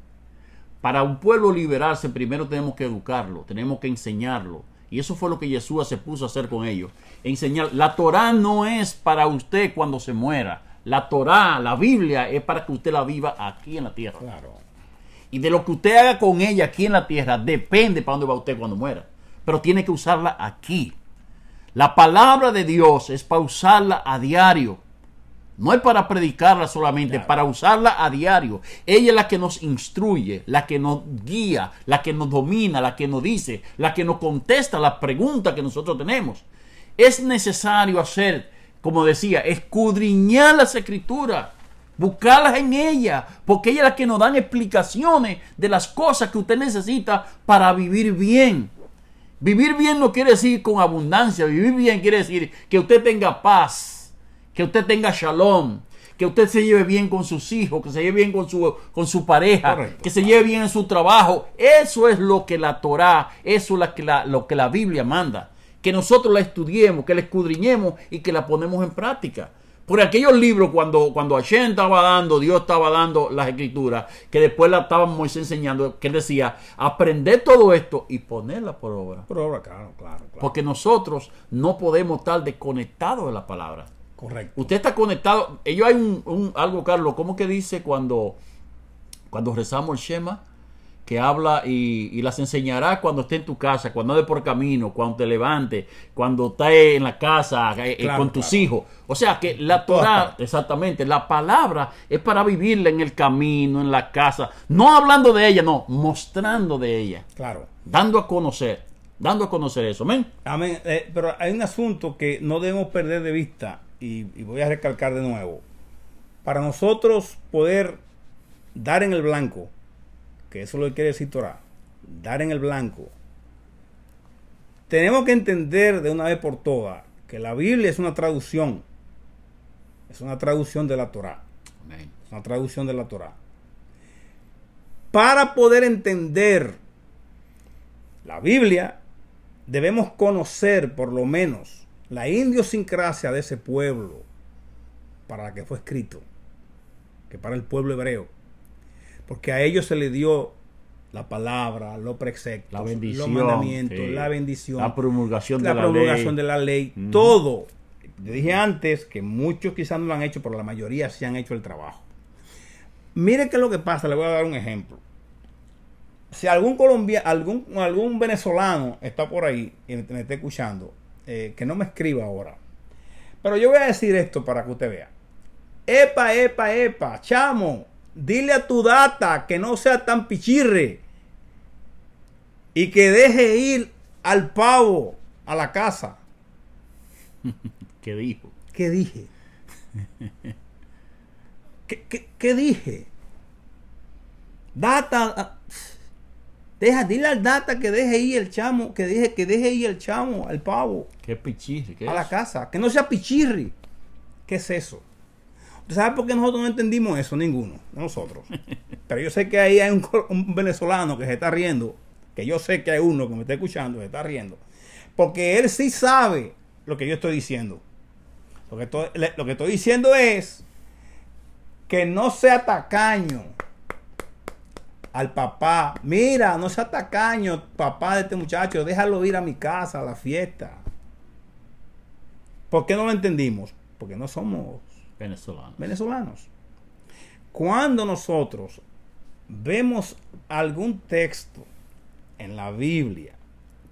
Para un pueblo liberarse, primero tenemos que educarlo, tenemos que enseñarlo. Y eso fue lo que Yeshua se puso a hacer con ellos. Enseñar. La Torah no es para usted cuando se muera. La Torah, la Biblia, es para que usted la viva aquí en la tierra. Claro. Y de lo que usted haga con ella aquí en la tierra, depende para dónde va usted cuando muera. Pero tiene que usarla aquí. La palabra de Dios es para usarla a diario. No es para predicarla solamente, Claro. para usarla a diario. Ella es la que nos instruye, la que nos guía, la que nos domina, la que nos dice, la que nos contesta las preguntas que nosotros tenemos. Es necesario hacer, como decía, escudriñar las escrituras, buscarlas en ella, porque ella es la que nos dan explicaciones de las cosas que usted necesita para vivir bien. Vivir bien no quiere decir con abundancia, vivir bien quiere decir que usted tenga paz, que usted tenga shalom, que usted se lleve bien con sus hijos, que se lleve bien con su pareja, Correcto. que se lleve bien en su trabajo. Eso es lo que la Torah, eso es lo que la Biblia manda. Que nosotros la estudiemos, que la escudriñemos y que la ponemos en práctica. Por aquellos libros cuando Hashem estaba dando, Dios estaba dando las escrituras, que después la estaba Moisés enseñando, que él decía, aprender todo esto y ponerla por obra. Por obra, claro. Porque nosotros no podemos estar desconectados de la palabra. Correcto. Usted está conectado. Ellos hay algo, Carlos, ¿cómo que dice cuando rezamos el Shema? Que habla y las enseñará cuando esté en tu casa, cuando ande por camino, cuando te levantes, cuando estés en la casa con tus hijos. O sea que la Torah, exactamente, la palabra es para vivirla en el camino, en la casa. No hablando de ella, no, mostrando de ella. Claro. Dando a conocer eso. Amén. Amén. Pero hay un asunto que no debemos perder de vista y voy a recalcar de nuevo. Para nosotros poder dar en el blanco, que eso es lo que quiere decir Torah, dar en el blanco, tenemos que entender de una vez por todas que la Biblia es una traducción de la Torah. Amén. Es una traducción de la Torah. Para poder entender la Biblia, debemos conocer por lo menos la idiosincrasia de ese pueblo para la que fue escrito, que para el pueblo hebreo. Porque a ellos se le dio la palabra, los preceptos, la bendición, los mandamientos, sí, la bendición, la promulgación de la ley, todo. Yo dije antes que muchos quizás no lo han hecho, pero la mayoría sí han hecho el trabajo. Mire qué es lo que pasa, le voy a dar un ejemplo. Si algún algún venezolano está por ahí y me está escuchando, que no me escriba ahora. Pero yo voy a decir esto para que usted vea. Epa, chamo, dile a tu data que no sea tan pichirre y que deje ir al pavo a la casa. ¿Qué dijo? ¿Qué dije? ¿Qué dije? Data, dile al data que deje ir el chamo, que deje ir el chamo al pavo. ¿Qué pichirri? ¿Qué a es? la casa, que no sea pichirri. ¿Qué es eso? ¿Usted sabe por qué nosotros no entendimos eso? Ninguno de nosotros. Pero yo sé que ahí hay un venezolano que se está riendo, que yo sé que hay uno que me está escuchando que se está riendo, porque él sí sabe lo que yo estoy diciendo. Lo que estoy diciendo es que no sea tacaño al papá. Mira, no sea tacaño, papá de este muchacho, déjalo ir a mi casa a la fiesta. ¿Por qué no lo entendimos? Porque no somos venezolanos. Cuando nosotros vemos algún texto en la Biblia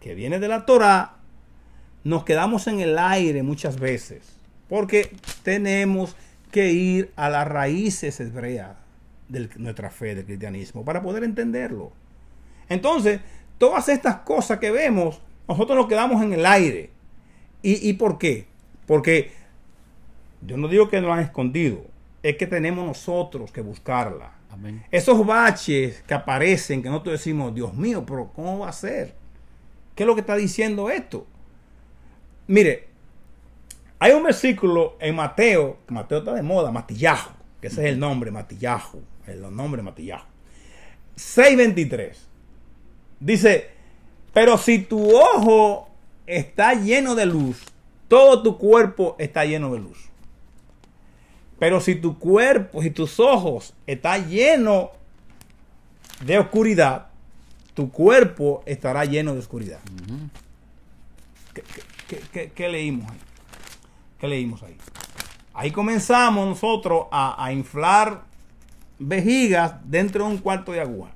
que viene de la Torá, nos quedamos en el aire muchas veces, porque tenemos que ir a las raíces hebreas de nuestra fe, del cristianismo, para poder entenderlo. Entonces, todas estas cosas que vemos, nosotros nos quedamos en el aire. ¿Y por qué? Porque yo no digo que nos han escondido, es que tenemos nosotros que buscarla. Amén. Esos baches que aparecen, que nosotros decimos, Dios mío, pero ¿cómo va a ser? ¿Qué es lo que está diciendo esto? Mire, hay un versículo en Mateo, que Mateo está de moda, Matillahu, que ese es el nombre, Matillahu, el nombre Matillahu. 6:23. Dice, pero si tu ojo está lleno de luz, todo tu cuerpo está lleno de luz. Pero si tu cuerpo y tus ojos están llenos de oscuridad, tu cuerpo estará lleno de oscuridad. Uh-huh. ¿Qué leímos ahí? ¿Qué leímos ahí? Ahí comenzamos nosotros a inflar vejigas dentro de un cuarto de agua.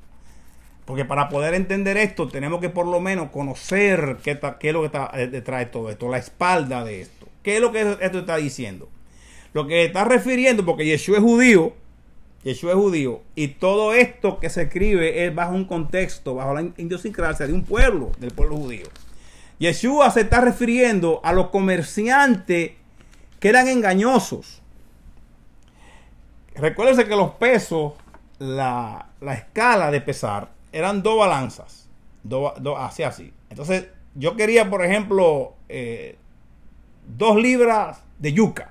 Porque para poder entender esto, tenemos que por lo menos conocer qué es lo que está detrás de todo esto, la espalda de esto. ¿Qué es lo que esto está diciendo? Lo que está refiriendo, porque Yeshua es judío, y todo esto que se escribe es bajo un contexto, bajo la idiosincrasia de un pueblo, del pueblo judío. Yeshua se está refiriendo a los comerciantes que eran engañosos. Recuérdense que los pesos, la escala de pesar, eran dos balanzas, así. Entonces, yo quería, por ejemplo, 2 libras de yuca.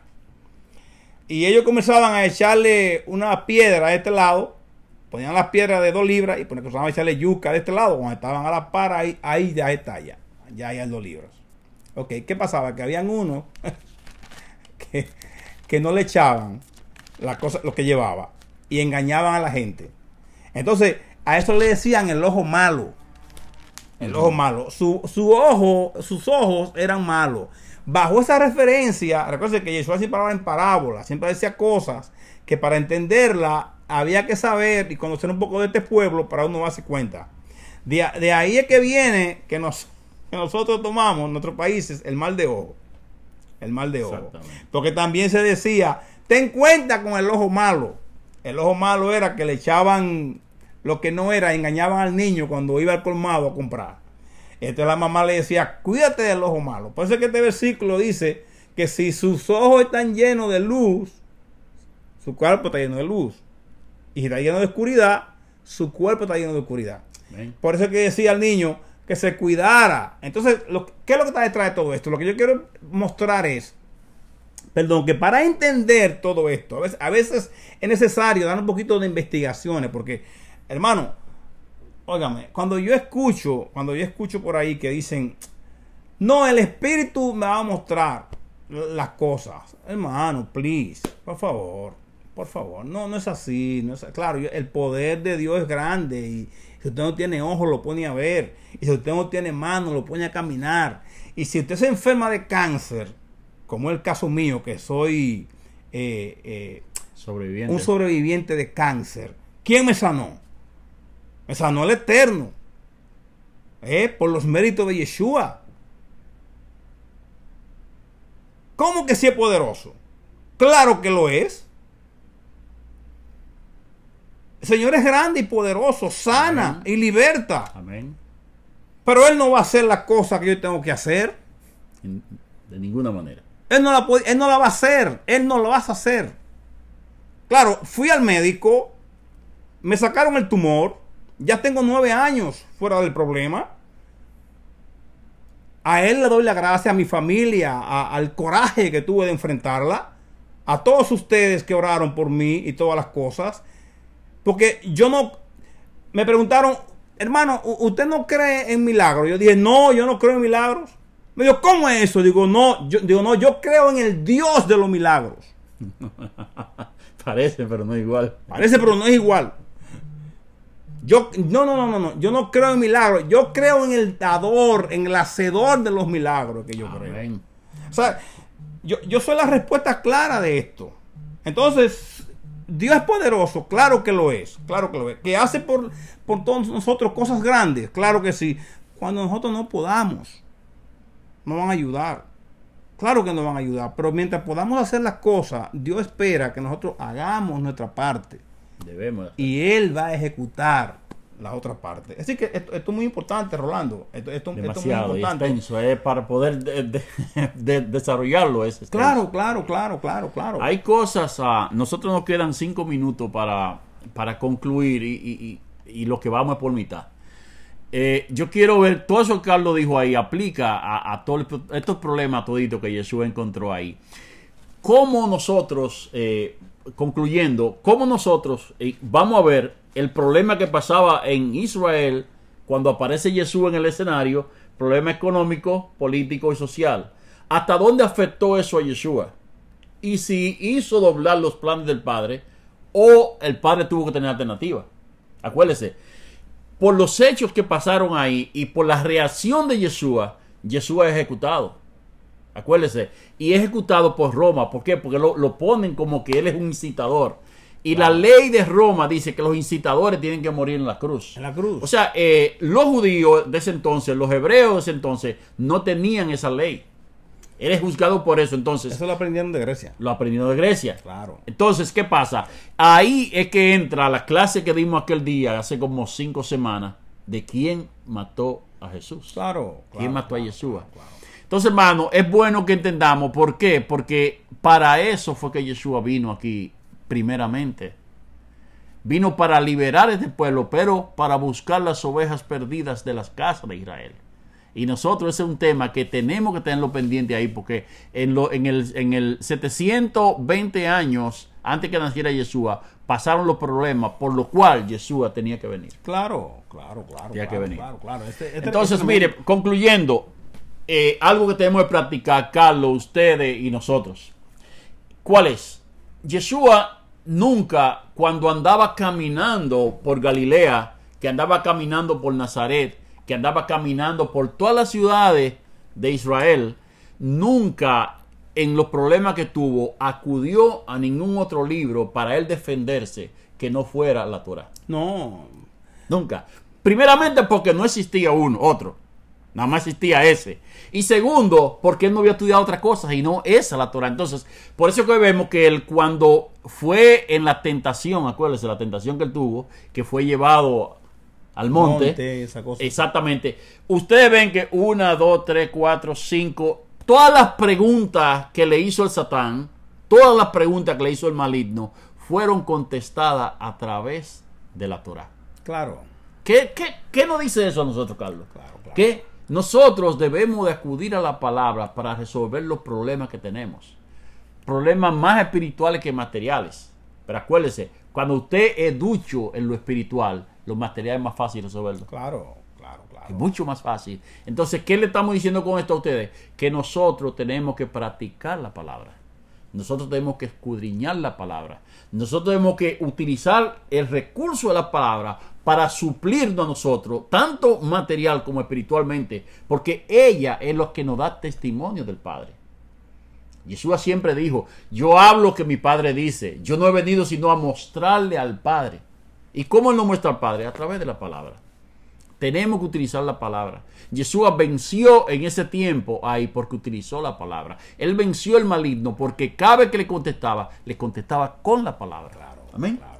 Y ellos comenzaban a echarle una piedra a este lado, ponían las piedras de 2 libras y comenzaban a echarle yuca de este lado. Cuando estaban a la par, ahí ya está, ya hay 2 libras. Ok, ¿qué pasaba? Que habían unos que no le echaban lo que llevaba y engañaban a la gente. Entonces, a eso le decían el ojo malo. El ojo malo. Sus ojos eran malos. Bajo esa referencia, recuerden que Yeshua siempre hablaba en parábolas, siempre decía cosas que para entenderla había que saber y conocer un poco de este pueblo para uno darse cuenta. De ahí es que viene que nosotros tomamos en nuestros países el mal de ojo. El mal de ojo. Porque también se decía, ten cuenta con el ojo malo. El ojo malo era que le echaban lo que no era, engañaban al niño cuando iba al colmado a comprar. Entonces la mamá le decía, cuídate del ojo malo. Por eso es que este versículo dice que si sus ojos están llenos de luz, su cuerpo está lleno de luz. Y si está lleno de oscuridad, su cuerpo está lleno de oscuridad. Amén. Por eso es que decía al niño que se cuidara. Entonces, ¿qué es lo que está detrás de todo esto? Lo que yo quiero mostrar es, que para entender todo esto, a veces es necesario dar un poquito de investigaciones, porque, hermano, óigame, cuando yo escucho por ahí que dicen, no, el Espíritu me va a mostrar las cosas. Hermano, please, por favor, no es así. Claro, el poder de Dios es grande y si usted no tiene ojos lo pone a ver, y si usted no tiene manos lo pone a caminar, y si usted se enferma de cáncer, como es el caso mío, que soy un sobreviviente de cáncer, ¿quién me sanó? Me sanó el Eterno, por los méritos de Yeshua. ¿Cómo que sí es poderoso? Claro que lo es. El Señor es grande y poderoso, sana Amén. Y liberta. Amén. Pero Él no va a hacer la cosa que yo tengo que hacer. De ninguna manera. Él no la va a hacer. Él no lo va a hacer. Claro, fui al médico, me sacaron el tumor. Ya tengo 9 años fuera del problema. A Él le doy la gracia, a mi familia, al coraje que tuve de enfrentarla, a todos ustedes que oraron por mí y todas las cosas. Porque me preguntaron, hermano, ¿usted no cree en milagros? Yo dije, no, yo no creo en milagros. Me dijo, ¿cómo es eso? Digo, no, yo creo en el Dios de los milagros. Parece, pero no es igual. Parece, pero no es igual. No. Yo no creo en milagros. Yo creo en el dador, en el hacedor de los milagros que yo creo. O sea, yo soy la respuesta clara de esto. Entonces, Dios es poderoso, claro que lo es. Que hace por todos nosotros cosas grandes, claro que sí. Cuando nosotros no podamos, nos van a ayudar. Claro que nos van a ayudar, pero mientras podamos hacer las cosas, Dios espera que nosotros hagamos nuestra parte. Debemos. Y Él va a ejecutar la otra parte. Así que esto es muy importante, Rolando. Esto es muy Demasiado importante. extenso, para poder desarrollarlo. Es extenso. Claro. Hay cosas, nosotros nos quedan 5 minutos para concluir y lo que vamos es por mitad. Yo quiero ver, todo eso que Carlos dijo ahí, aplica a todos estos problemas toditos que Jesús encontró ahí. ¿Cómo nosotros, concluyendo, cómo nosotros vamos a ver el problema que pasaba en Israel cuando aparece Jesús en el escenario, problema económico, político y social? ¿Hasta dónde afectó eso a Yeshua? Y si hizo doblar los planes del Padre o el Padre tuvo que tener alternativa. Acuérdese, por los hechos que pasaron ahí y por la reacción de Yeshua, Yeshua es ejecutado. Acuérdese, y ejecutado por Roma. ¿Por qué? Porque lo ponen como que él es un incitador. Y la ley de Roma dice que los incitadores tienen que morir en la cruz. En la cruz. O sea, los judíos de ese entonces, los hebreos de ese entonces, no tenían esa ley. Él es juzgado por eso. Entonces, eso lo aprendieron de Grecia. Lo aprendieron de Grecia. Claro. Entonces, ¿qué pasa? Ahí es que entra la clase que dimos aquel día, hace como 5 semanas, de quién mató a Jesús. Claro. ¿Quién mató a Yeshua? Claro. Entonces, hermano, es bueno que entendamos por qué. Porque para eso fue que Yeshua vino aquí primeramente. Vino para liberar a este pueblo, pero para buscar las ovejas perdidas de las casas de Israel. Y nosotros ese es un tema que tenemos que tenerlo pendiente ahí, porque en el 720 años antes que naciera Yeshua, pasaron los problemas por lo cual Yeshua tenía que venir. Claro. Tenía que venir. Claro. Entonces, mire, concluyendo, algo que tenemos que practicar, Carlos, ustedes y nosotros. ¿Cuál es? Yeshua nunca, cuando andaba caminando por Galilea, que andaba caminando por Nazaret, que andaba caminando por todas las ciudades de Israel, nunca en los problemas que tuvo acudió a ningún otro libro para él defenderse que no fuera la Torá. No. Nunca. Primeramente porque no existía otro. Nada más existía ese. Y segundo, porque él no había estudiado otras cosas y no esa la Torá. Entonces, por eso que vemos que él cuando fue en la tentación, acuérdense, la tentación que él tuvo, que fue llevado al monte, esa cosa. Exactamente. Ustedes ven que 1, 2, 3, 4, 5, todas las preguntas que le hizo el Satán, todas las preguntas que le hizo el maligno, fueron contestadas a través de la Torá. Claro. ¿Qué nos dice eso a nosotros, Carlos? Claro. Que nosotros debemos de acudir a la palabra para resolver los problemas que tenemos. Problemas más espirituales que materiales. Pero acuérdese, cuando usted es ducho en lo espiritual, lo material es más fácil resolverlo. Claro. Es mucho más fácil. Entonces, ¿qué le estamos diciendo con esto a ustedes? Que nosotros tenemos que practicar la palabra. Nosotros tenemos que escudriñar la palabra. Nosotros tenemos que utilizar el recurso de la palabra para suplirnos a nosotros, tanto material como espiritualmente, porque ella es lo que nos da testimonio del Padre. Jesús siempre dijo, yo hablo lo que mi Padre dice, yo no he venido sino a mostrarle al Padre. ¿Y cómo Él nos muestra al Padre? A través de la palabra. Tenemos que utilizar la palabra. Jesús venció en ese tiempo ahí porque utilizó la palabra. Él venció el maligno porque cada vez que le contestaba con la palabra. Claro. Amén. Claro.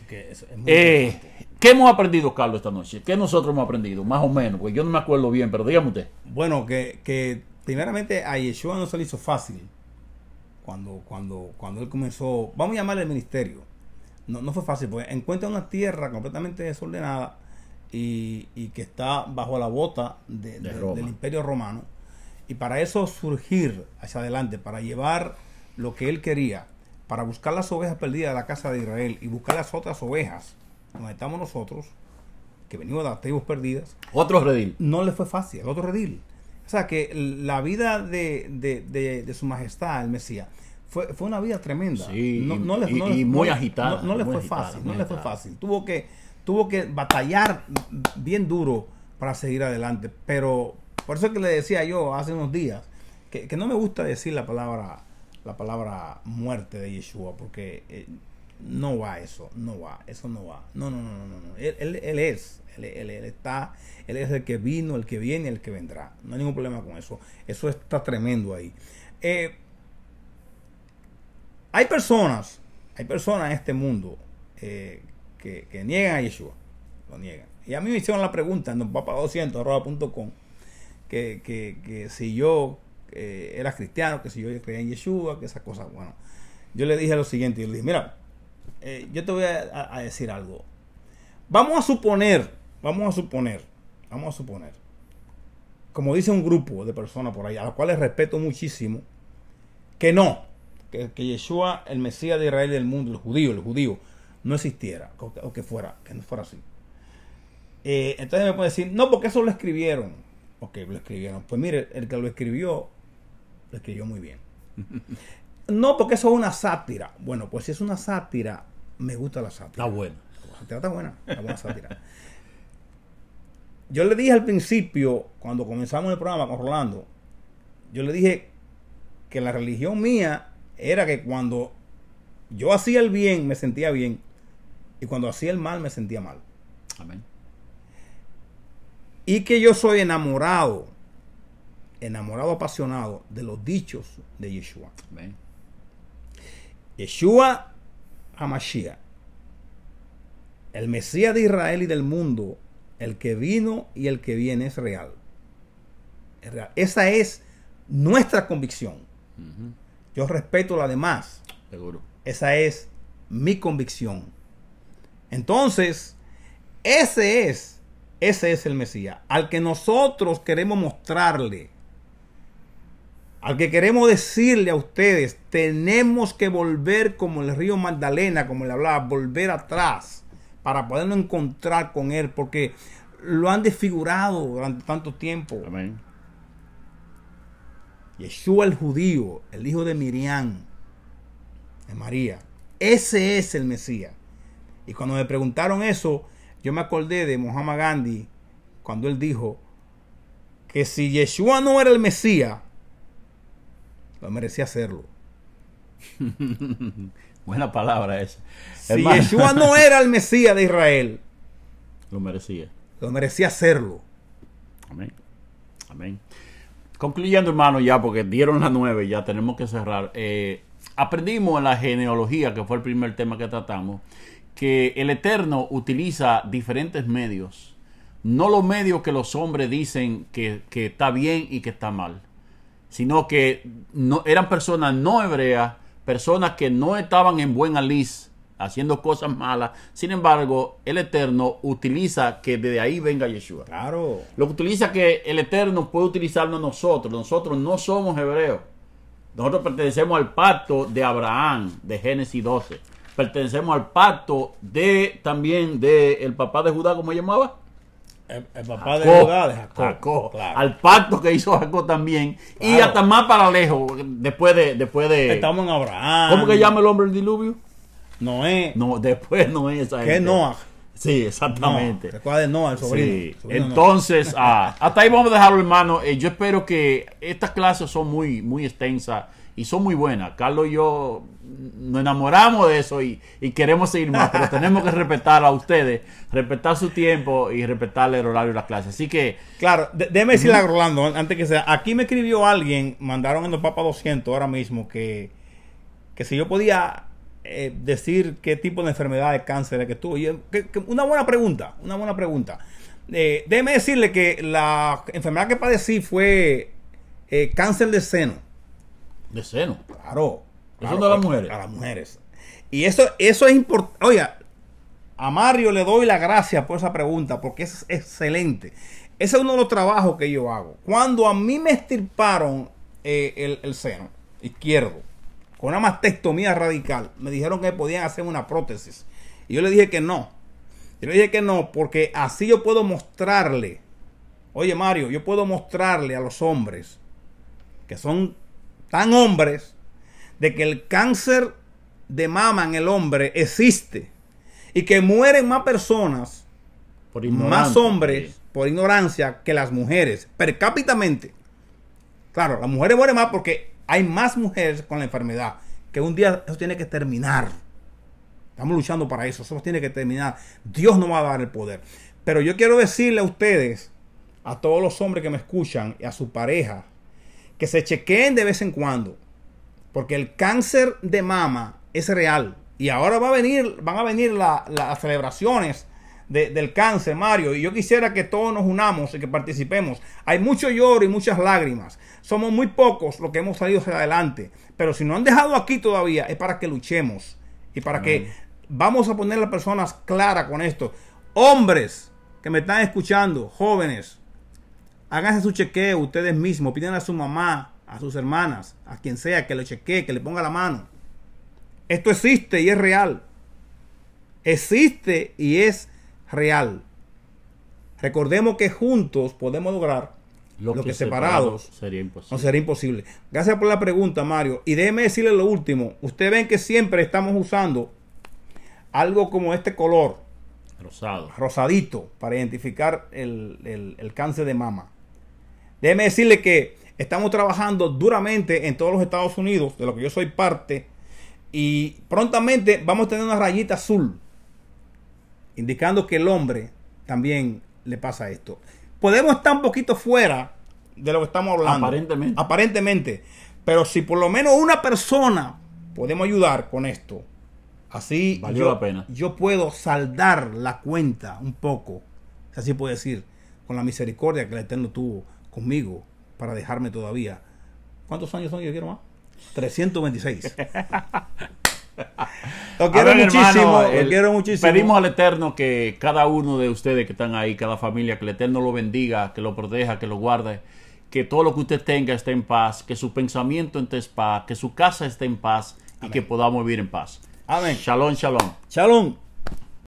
Es muy importante. ¿Qué hemos aprendido, Carlos, esta noche? ¿Qué nosotros hemos aprendido? Más o menos, pues yo no me acuerdo bien, pero dígame usted. Bueno, que primeramente a Yeshua no se le hizo fácil cuando él comenzó, vamos a llamarle el ministerio. No fue fácil, porque encuentra una tierra completamente desordenada y que está bajo la bota del Imperio Romano. Y para eso surgir hacia adelante, para llevar lo que él quería, para buscar las ovejas perdidas de la casa de Israel y buscar las otras ovejas, donde estamos nosotros, que venimos de las tribus perdidas. Otro redil. No le fue fácil, el otro redil. O sea que la vida de su majestad, el Mesías, fue una vida tremenda. Sí, muy agitada. No le fue fácil. Tuvo que batallar bien duro para seguir adelante. Pero por eso es que le decía yo hace unos días que no me gusta decir la palabra muerte de Yeshua, porque No va eso, no va, eso no va. No, no, no, no, no. No. Él es el que vino, el que viene, el que vendrá. No hay ningún problema con eso. Eso está tremendo ahí. Hay personas en este mundo que niegan a Yeshua, lo niegan. Y a mí me hicieron la pregunta en papa200@.com que si yo era cristiano, que si yo creía en Yeshua, que esas cosas. Bueno, yo le dije lo siguiente, yo le dije, mira, yo te voy a decir algo. Vamos a suponer, como dice un grupo de personas por ahí, a los cuales respeto muchísimo, que Yeshua, el Mesías de Israel y del mundo, el judío, no existiera, o que no fuera así. Entonces me puede decir, no, porque eso lo escribieron. Ok, lo escribieron. Pues mire, el que lo escribió muy bien. No, porque eso es una sátira. Bueno, pues si es una sátira, me gusta la sátira. Está buena. La sátira está buena, la buena sátira. Yo le dije al principio, cuando comenzamos el programa con Rolando, yo le dije que la religión mía era que cuando yo hacía el bien, me sentía bien, y cuando hacía el mal, me sentía mal. Amén. Y que yo soy enamorado, apasionado de los dichos de Yeshua. Amén. Yeshua HaMashiach, el Mesías de Israel y del mundo, el que vino y el que viene, es real. Es real. Esa es nuestra convicción. Uh-huh. Yo respeto la demás. Seguro. Esa es mi convicción. Entonces, ese es el Mesías, al que nosotros queremos mostrarle, al que queremos decirle a ustedes, tenemos que volver como el río Magdalena, como le hablaba, volver atrás para podernos encontrar con él, porque lo han desfigurado durante tanto tiempo. Amén. Yeshua el judío, el hijo de Miriam, de María, ese es el Mesías. Y cuando me preguntaron eso, yo me acordé de Muhammad Gandhi, cuando él dijo que si Yeshua no era el Mesías, lo merecía hacerlo. Buena palabra esa. Si Yeshua no era el Mesías de Israel, lo merecía hacerlo. Amén. Amén. Concluyendo, hermano, ya porque dieron las 9, ya tenemos que cerrar. Aprendimos en la genealogía, que fue el primer tema que tratamos, que el Eterno utiliza diferentes medios, no los medios que los hombres dicen que está bien y que está mal, sino que no, eran personas no hebreas, personas que no estaban en buen aliz, haciendo cosas malas. Sin embargo, el Eterno utiliza que de ahí venga Yeshua. Claro. Lo que utiliza que el Eterno puede utilizarnos nosotros. Nosotros no somos hebreos. Nosotros pertenecemos al pacto de Abraham, de Génesis 12. Pertenecemos al pacto también del papá de Judá, ¿cómo se llamaba? El papá de Judá, de Jacob. Claro. Al pacto que hizo Jacob también. Claro. Y hasta más para lejos, después de estamos en Abraham. ¿Cómo que llama el hombre el diluvio? Noé. No, después Noé. Esa ¿Qué es Noah? Sí, exactamente. Recuerda de Noah, el sobrino. Sí. Entonces, hasta ahí vamos a dejarlo, hermano. Yo espero que estas clases son muy, muy extensas y son muy buenas. Carlos y yo nos enamoramos de eso y queremos seguir más, pero tenemos que respetar a ustedes, respetar su tiempo y respetarle el horario de las clases. Así que... Claro, déjeme decirle a Rolando, antes que sea, aquí me escribió alguien, mandaron en los Papa 200 ahora mismo, que si yo podía decir qué tipo de enfermedad de cáncer que tuvo. Una buena pregunta. Déjeme decirle que la enfermedad que padecí fue cáncer de seno. ¿De seno? Claro. ¿Eso de las mujeres? A las mujeres. Y eso es importante. Oiga, a Mario le doy la gracia por esa pregunta, porque es excelente. Ese es uno de los trabajos que yo hago. Cuando a mí me extirparon el seno izquierdo, con una mastectomía radical, me dijeron que podían hacer una prótesis. Y yo le dije que no. Yo le dije que no, porque así yo puedo mostrarle, oye Mario, yo puedo mostrarle a los hombres, que son tan hombres, de que el cáncer de mama en el hombre existe. Y que mueren más personas, más hombres, sí, por ignorancia, que las mujeres, per cápitamente. Claro, las mujeres mueren más porque hay más mujeres con la enfermedad, que un día eso tiene que terminar. Estamos luchando para eso. Eso tiene que terminar. Dios nos va a dar el poder. Pero yo quiero decirle a ustedes, a todos los hombres que me escuchan y a su pareja, que se chequeen de vez en cuando. Porque el cáncer de mama es real. Y ahora van a venir las celebraciones del cáncer, Mario. Y yo quisiera que todos nos unamos y que participemos. Hay mucho lloro y muchas lágrimas. Somos muy pocos los que hemos salido hacia adelante. Pero si no han dejado aquí todavía, es para que luchemos. Y para que vamos a poner a las personas claras con esto. Hombres que me están escuchando, jóvenes, háganse su chequeo ustedes mismos. Piden a su mamá, a sus hermanas, a quien sea, que le chequee, que le ponga la mano. Esto existe y es real. Existe y es real. Recordemos que juntos podemos lograr lo que separados sería imposible. No sería imposible. Gracias por la pregunta, Mario. Y déjeme decirle lo último. Ustedes ven que siempre estamos usando algo como este color. Rosado. Rosadito, para identificar el cáncer de mama. Déjeme decirle que estamos trabajando duramente en todos los Estados Unidos, de lo que yo soy parte, y prontamente vamos a tener una rayita azul, indicando que el hombre también le pasa esto. Podemos estar un poquito fuera de lo que estamos hablando. Aparentemente. Pero si por lo menos una persona podemos ayudar con esto, así valió la pena. Yo puedo saldar la cuenta un poco, si así puedo decir, con la misericordia que el Eterno tuvo conmigo para dejarme todavía. ¿Cuántos años son? Yo quiero más. 326. Lo quiero muchísimo, lo quiero muchísimo. Pedimos al Eterno que cada uno de ustedes que están ahí, cada familia, que el Eterno lo bendiga, que lo proteja, que lo guarde, que todo lo que usted tenga esté en paz, que su pensamiento esté en paz, que su casa esté en paz y que podamos vivir en paz. Amén. Shalom, shalom. Shalom.